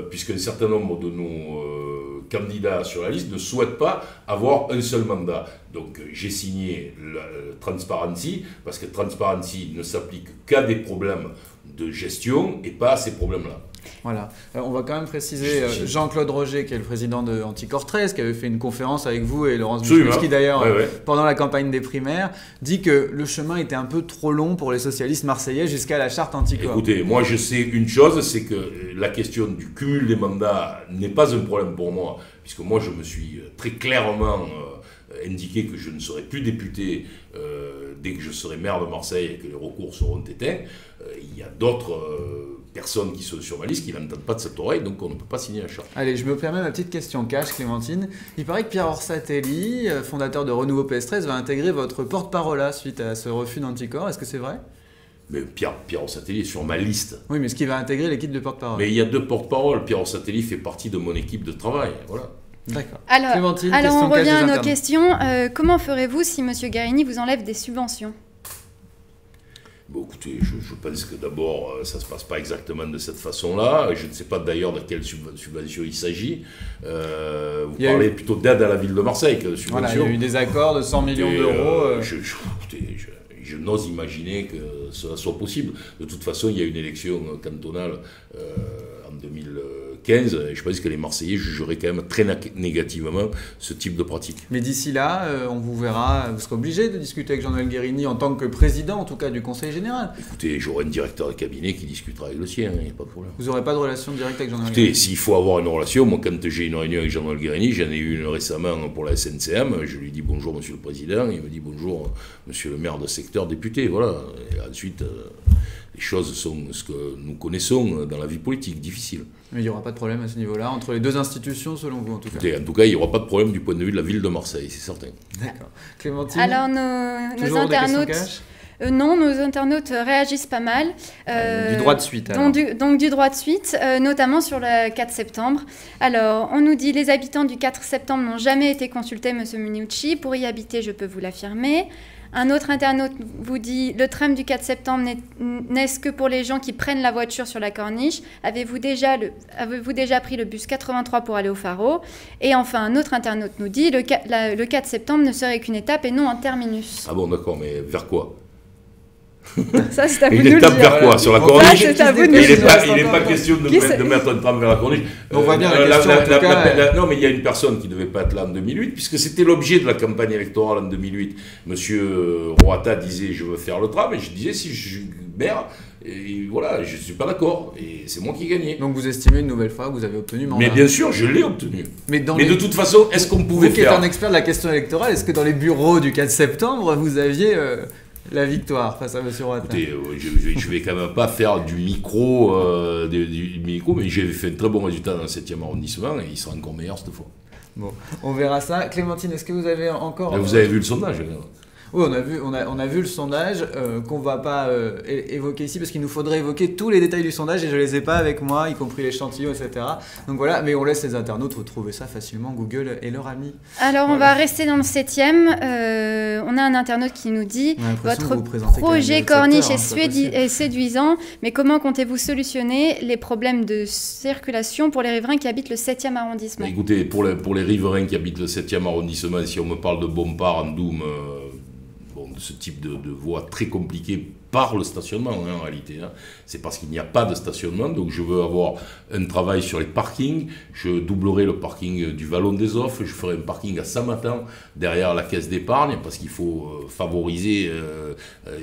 puisqu'un certain nombre de nos candidats sur la liste ne souhaitent pas avoir un seul mandat. Donc j'ai signé le Transparency, parce que Transparency ne s'applique qu'à des problèmes de gestion et pas à ces problèmes-là. Voilà. On va quand même préciser Jean-Claude Roger, qui est le président de Anticor 13, qui avait fait une conférence avec vous et Laurence Buchowski d'ailleurs pendant la campagne des primaires, dit que le chemin était un peu trop long pour les socialistes marseillais jusqu'à la charte Anticor. Écoutez, moi je sais une chose, c'est que la question du cumul des mandats n'est pas un problème pour moi, puisque moi je me suis très clairement indiqué que je ne serai plus député dès que je serai maire de Marseille et que les recours seront éteints. Il y a d'autres personnes qui sont sur ma liste qui n'entendent pas de cette oreille, donc on ne peut pas signer la charte. Allez, je me permets ma petite question cash, Clémentine. Il paraît que Pierre Orsatelli, fondateur de Renouveau PS13, va intégrer votre porte-parole suite à ce refus d'Anticor. Est-ce que c'est vrai? Mais Pierre Orsatelli est sur ma liste. Oui, mais est-ce qu'il va intégrer l'équipe de porte-parole? Mais il y a deux porte-paroles. Pierre Orsatelli fait partie de mon équipe de travail, voilà. D'accord. Alors, Clémentine, on revient à nos internautes. questions. Comment ferez-vous si M. Guérini vous enlève des subventions? Bon, écoutez, je pense que d'abord, ça ne se passe pas exactement de cette façon-là. Je ne sais pas d'ailleurs de quelle subvention il s'agit. Vous parlez plutôt d'aide à la ville de Marseille que de subvention. Voilà, il y a eu des accords de 100 millions d'euros. Je n'ose imaginer que cela soit possible. De toute façon, il y a une élection cantonale en 2015 et je pense que les Marseillais jugeraient quand même très négativement ce type de pratique. Mais d'ici là, on vous verra, vous serez obligé de discuter avec Jean-Noël Guérini en tant que président, en tout cas, du Conseil général. Écoutez, j'aurai un directeur de cabinet qui discutera avec le sien, il n'y a pas de problème. Vous n'aurez pas de relation directe avec Jean-Noël Écoutez, Guérini? s'il faut avoir une relation, moi quand j'ai une réunion avec Jean-Noël Guérini, j'en ai eu une récemment pour la SNCM, je lui dis bonjour monsieur le président, il me dit bonjour monsieur le maire de secteur député, voilà. Et ensuite, les choses sont ce que nous connaissons dans la vie politique, difficile. Mais il n'y aura pas de problème à ce niveau-là, entre les deux institutions, selon vous, en tout cas. Écoutez, en tout cas, il n'y aura pas de problème du point de vue de la ville de Marseille, c'est certain. D'accord. Clémentine, Alors, nos internautes... non, nos internautes réagissent pas mal. du droit de suite. Donc du droit de suite, notamment sur le 4 septembre. Alors, on nous dit « Les habitants du 4 septembre n'ont jamais été consultés, M. Minucci. Pour y habiter, je peux vous l'affirmer. » Un autre internaute vous dit « Le tram du 4 septembre n'est-ce que pour les gens qui prennent la voiture sur la corniche. Avez-vous déjà pris le bus 83 pour aller au Pharo ?» Et enfin, un autre internaute nous dit « Le 4 septembre ne serait qu'une étape et non un terminus. » Ah bon, d'accord, mais vers quoi? Ça, c'est à vous de une nous le étape dire. vers quoi? Sur la corniche? Ça, c'est à vous de nous Il le dire. n'est pas question de mettre un tram vers la corniche. On voit bien la question, en tout cas. Non, mais il y a une personne qui ne devait pas être là en 2008, puisque c'était l'objet de la campagne électorale en 2008. Monsieur Roata disait « Je veux faire le tram », et je disais « Si je suis maire, et voilà, je ne suis pas d'accord, et c'est moi qui ai gagné. » Donc vous estimez une nouvelle fois que vous avez obtenu mandat? Mais bien sûr, je l'ai obtenu. Mais de toute façon, est-ce qu'on pouvait Vous qui êtes un expert de la question électorale, est-ce que dans les bureaux du 4 septembre, vous aviez... la victoire face à M. Roata? Écoutez, je vais quand même pas faire du micro, mais j'ai fait un très bon résultat dans le 7e arrondissement et il sera encore meilleur cette fois. Bon, on verra ça. Clémentine, est-ce que vous avez encore... Là, vous avez vu le sondage? Oui, on a vu le sondage qu'on ne va pas évoquer ici parce qu'il nous faudrait évoquer tous les détails du sondage et je ne les ai pas avec moi, y compris l'échantillon, etc. Donc voilà, mais on laisse les internautes retrouver ça facilement, Google et leur ami. Alors on va rester dans le 7e. On a un internaute qui nous dit « Votre projet corniche est séduisant, mais comment comptez-vous solutionner les problèmes de circulation pour les riverains qui habitent le 7e arrondissement ?» Écoutez, pour les riverains qui habitent le 7e arrondissement, si on me parle de Bompard, Andoum, de ce type de voie très compliquée par le stationnement en réalité, c'est parce qu'il n'y a pas de stationnement, donc je veux avoir un travail sur les parkings, je doublerai le parking du Vallon des Offres, je ferai un parking à Samatan derrière la caisse d'épargne parce qu'il faut favoriser,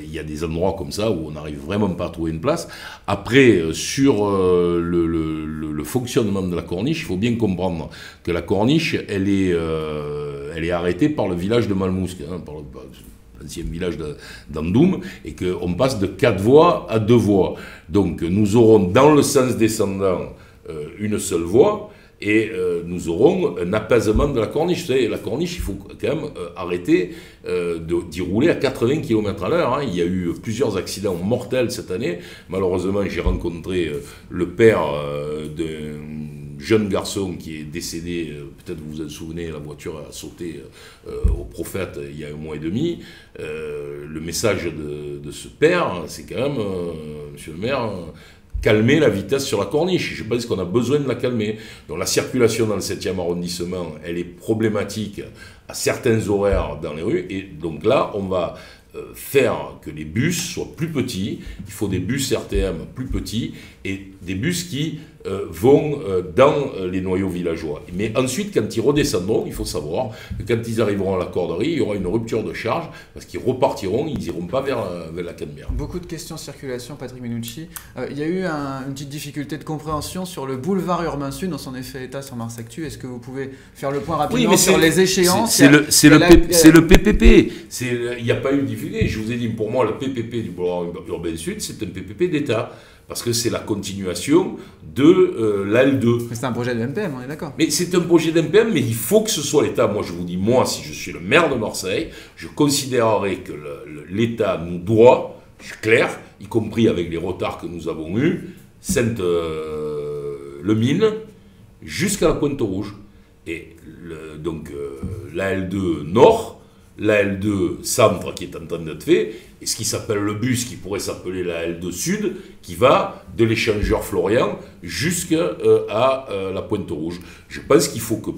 il y a des endroits comme ça où on n'arrive vraiment pas à trouver une place. Après, sur le fonctionnement de la corniche, il faut bien comprendre que la corniche, elle est arrêtée par le village de Malmousque, par l'ancien village d'Andoum, et qu'on passe de 4 voies à 2 voies. Donc nous aurons dans le sens descendant une seule voie, et nous aurons un apaisement de la corniche. Vous savez, la corniche, il faut quand même arrêter d'y rouler à 80 km/h. Il y a eu plusieurs accidents mortels cette année. Malheureusement, j'ai rencontré le père d'un jeune garçon qui est décédé, peut-être vous vous en souvenez, la voiture a sauté au Prophète il y a 1 mois et demi. Le message de ce père, c'est quand même, monsieur le maire, calmer la vitesse sur la corniche. Je pense qu'on a besoin de la calmer. Donc la circulation dans le 7e arrondissement, elle est problématique à certains horaires dans les rues. Et donc là, on va faire que les bus soient plus petits. Il faut des bus RTM plus petits et des bus qui vont dans les noyaux villageois. Mais ensuite, quand ils redescendront, il faut savoir que quand ils arriveront à la Corderie, il y aura une rupture de charge parce qu'ils repartiront, ils n'iront pas vers la Canebière. Beaucoup de questions circulation, Patrick Minucci. Il y a eu une petite difficulté de compréhension sur le boulevard Urbain Sud, on s'en est fait état sur Mars Actu. Est-ce que vous pouvez faire le point rapidement sur les échéances? C'est le PPP. Il n'y a pas eu de difficulté. Je vous ai dit, pour moi, le PPP du boulevard Urbain Sud, c'est un PPP d'État. Parce que c'est la continuation de l'AL2. Mais c'est un projet de MPM, on est d'accord. Mais c'est un projet d'MPM, mais il faut que ce soit l'État. Moi, je vous dis, moi, si je suis le maire de Marseille, je considérerais que l'État nous doit, c'est clair, y compris avec les retards que nous avons eus, Sainte-le-Mine, jusqu'à la Pointe-Rouge. Et donc la L2 Nord, la L2 Centre qui est en train d'être fait, et ce qui s'appelle le bus qui pourrait s'appeler la L2 Sud, qui va de l'échangeur Florian jusqu'à la Pointe-Rouge. Je pense qu'il faut que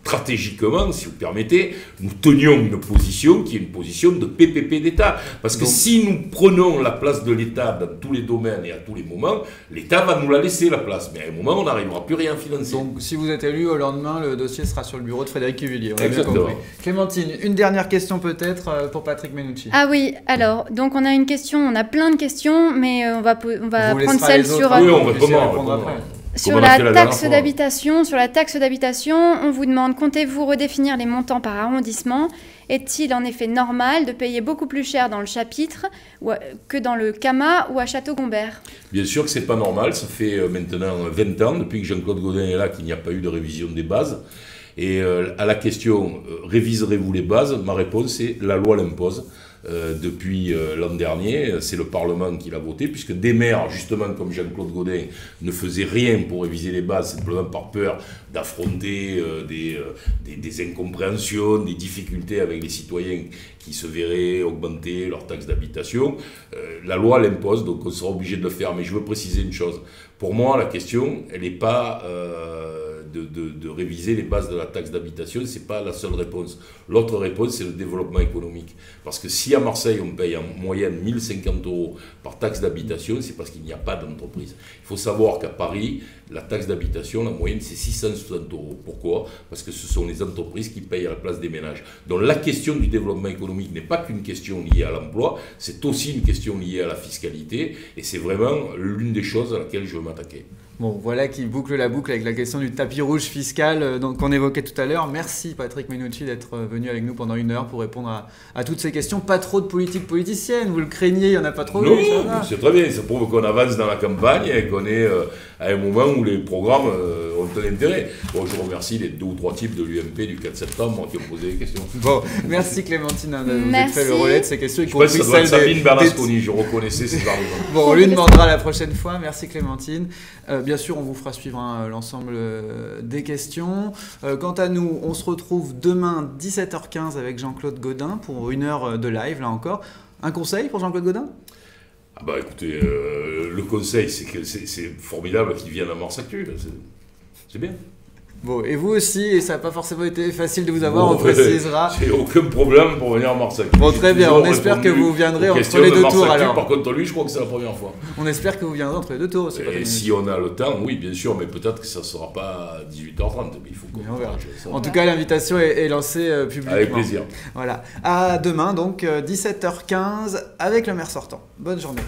stratégiquement, si vous permettez, nous tenions une position qui est une position de PPP d'État. Parce que si nous prenons la place de l'État dans tous les domaines et à tous les moments, l'État va nous la laisser, la place. Mais à un moment, on n'arrivera plus rien à financer. Donc, si vous êtes élu, au lendemain, le dossier sera sur le bureau de Frédéric Cuvillier. Exactement. Clémentine, une dernière question peut-être pour Patrick Mennucci. Ah oui, alors, donc on a une question, on a plein de questions, mais on va prendre celle sur... Oui, on va répondre après. Sur la taxe d'habitation, on vous demande, comptez-vous redéfinir les montants par arrondissement? Est-il en effet normal de payer beaucoup plus cher dans le chapitre que dans le CAMA ou à Château-Gombert? Bien sûr que c'est pas normal, ça fait maintenant 20 ans, depuis que Jean-Claude Gaudin est là, qu'il n'y a pas eu de révision des bases. Et à la question, réviserez-vous les bases? Ma réponse est, la loi l'impose. Depuis l'an dernier, c'est le Parlement qui l'a voté, puisque des maires, justement comme Jean-Claude Gaudin, ne faisaient rien pour réviser les bases, simplement par peur d'affronter des incompréhensions, des difficultés avec les citoyens qui se verraient augmenter leur taxe d'habitation. La loi l'impose, donc on sera obligé de le faire. Mais je veux préciser une chose. Pour moi, la question, elle n'est pas de réviser les bases de la taxe d'habitation, c'est pas la seule réponse. L'autre réponse, c'est le développement économique. Parce que si à Marseille, on paye en moyenne 1050 € par taxe d'habitation, c'est parce qu'il n'y a pas d'entreprise. Il faut savoir qu'à Paris, la taxe d'habitation, la moyenne, c'est 660 €. Pourquoi? Parce que ce sont les entreprises qui payent à la place des ménages. Donc la question du développement économique n'est pas qu'une question liée à l'emploi, c'est aussi une question liée à la fiscalité, et c'est vraiment l'une des choses à laquelle je veux m'attaquer. Bon, voilà qui boucle la boucle avec la question du tapis rouge fiscal qu'on évoquait tout à l'heure. Merci Patrick Mennucci d'être venu avec nous pendant 1 heure pour répondre à toutes ces questions. Pas trop de politique politicienne, vous le craignez, il n'y en a pas trop. Non, c'est très bien, ça prouve qu'on avance dans la campagne et qu'on est à un moment où les programmes ont un intérêt. Bon, je remercie les 2 ou 3 types de l'UMP du 4 septembre qui ont posé des questions. Bon, merci Clémentine de vous avoir fait le relais de ces questions. Je pense que ça doit être Sabine Bernasconi, je reconnaissais ces arguments. Bon, on lui demandera la prochaine fois. Merci Clémentine. Bien sûr, on vous fera suivre l'ensemble des questions. Quant à nous, on se retrouve demain 17h15 avec Jean-Claude Gaudin pour 1 heure de live, là encore. Un conseil pour Jean-Claude Gaudin? Ah bah écoutez, le conseil, c'est que c'est formidable qu'il vienne à Mars-Actu. C'est bien. Bon, et vous aussi, et ça n'a pas forcément été facile de vous avoir, on précisera. J'ai aucun problème pour venir à Mars-Actu. Bon, très bien, on espère que vous viendrez entre les 2 tours alors. Par contre, lui, je crois que c'est la première fois. On espère que vous viendrez entre les 2 tours. Et si on a le temps, oui, bien sûr, mais peut-être que ça ne sera pas à 18h30. Mais il faut qu'on verra. En tout cas, l'invitation est lancée publiquement. Avec plaisir. Voilà. À demain, donc, 17h15, avec le maire sortant. Bonne journée.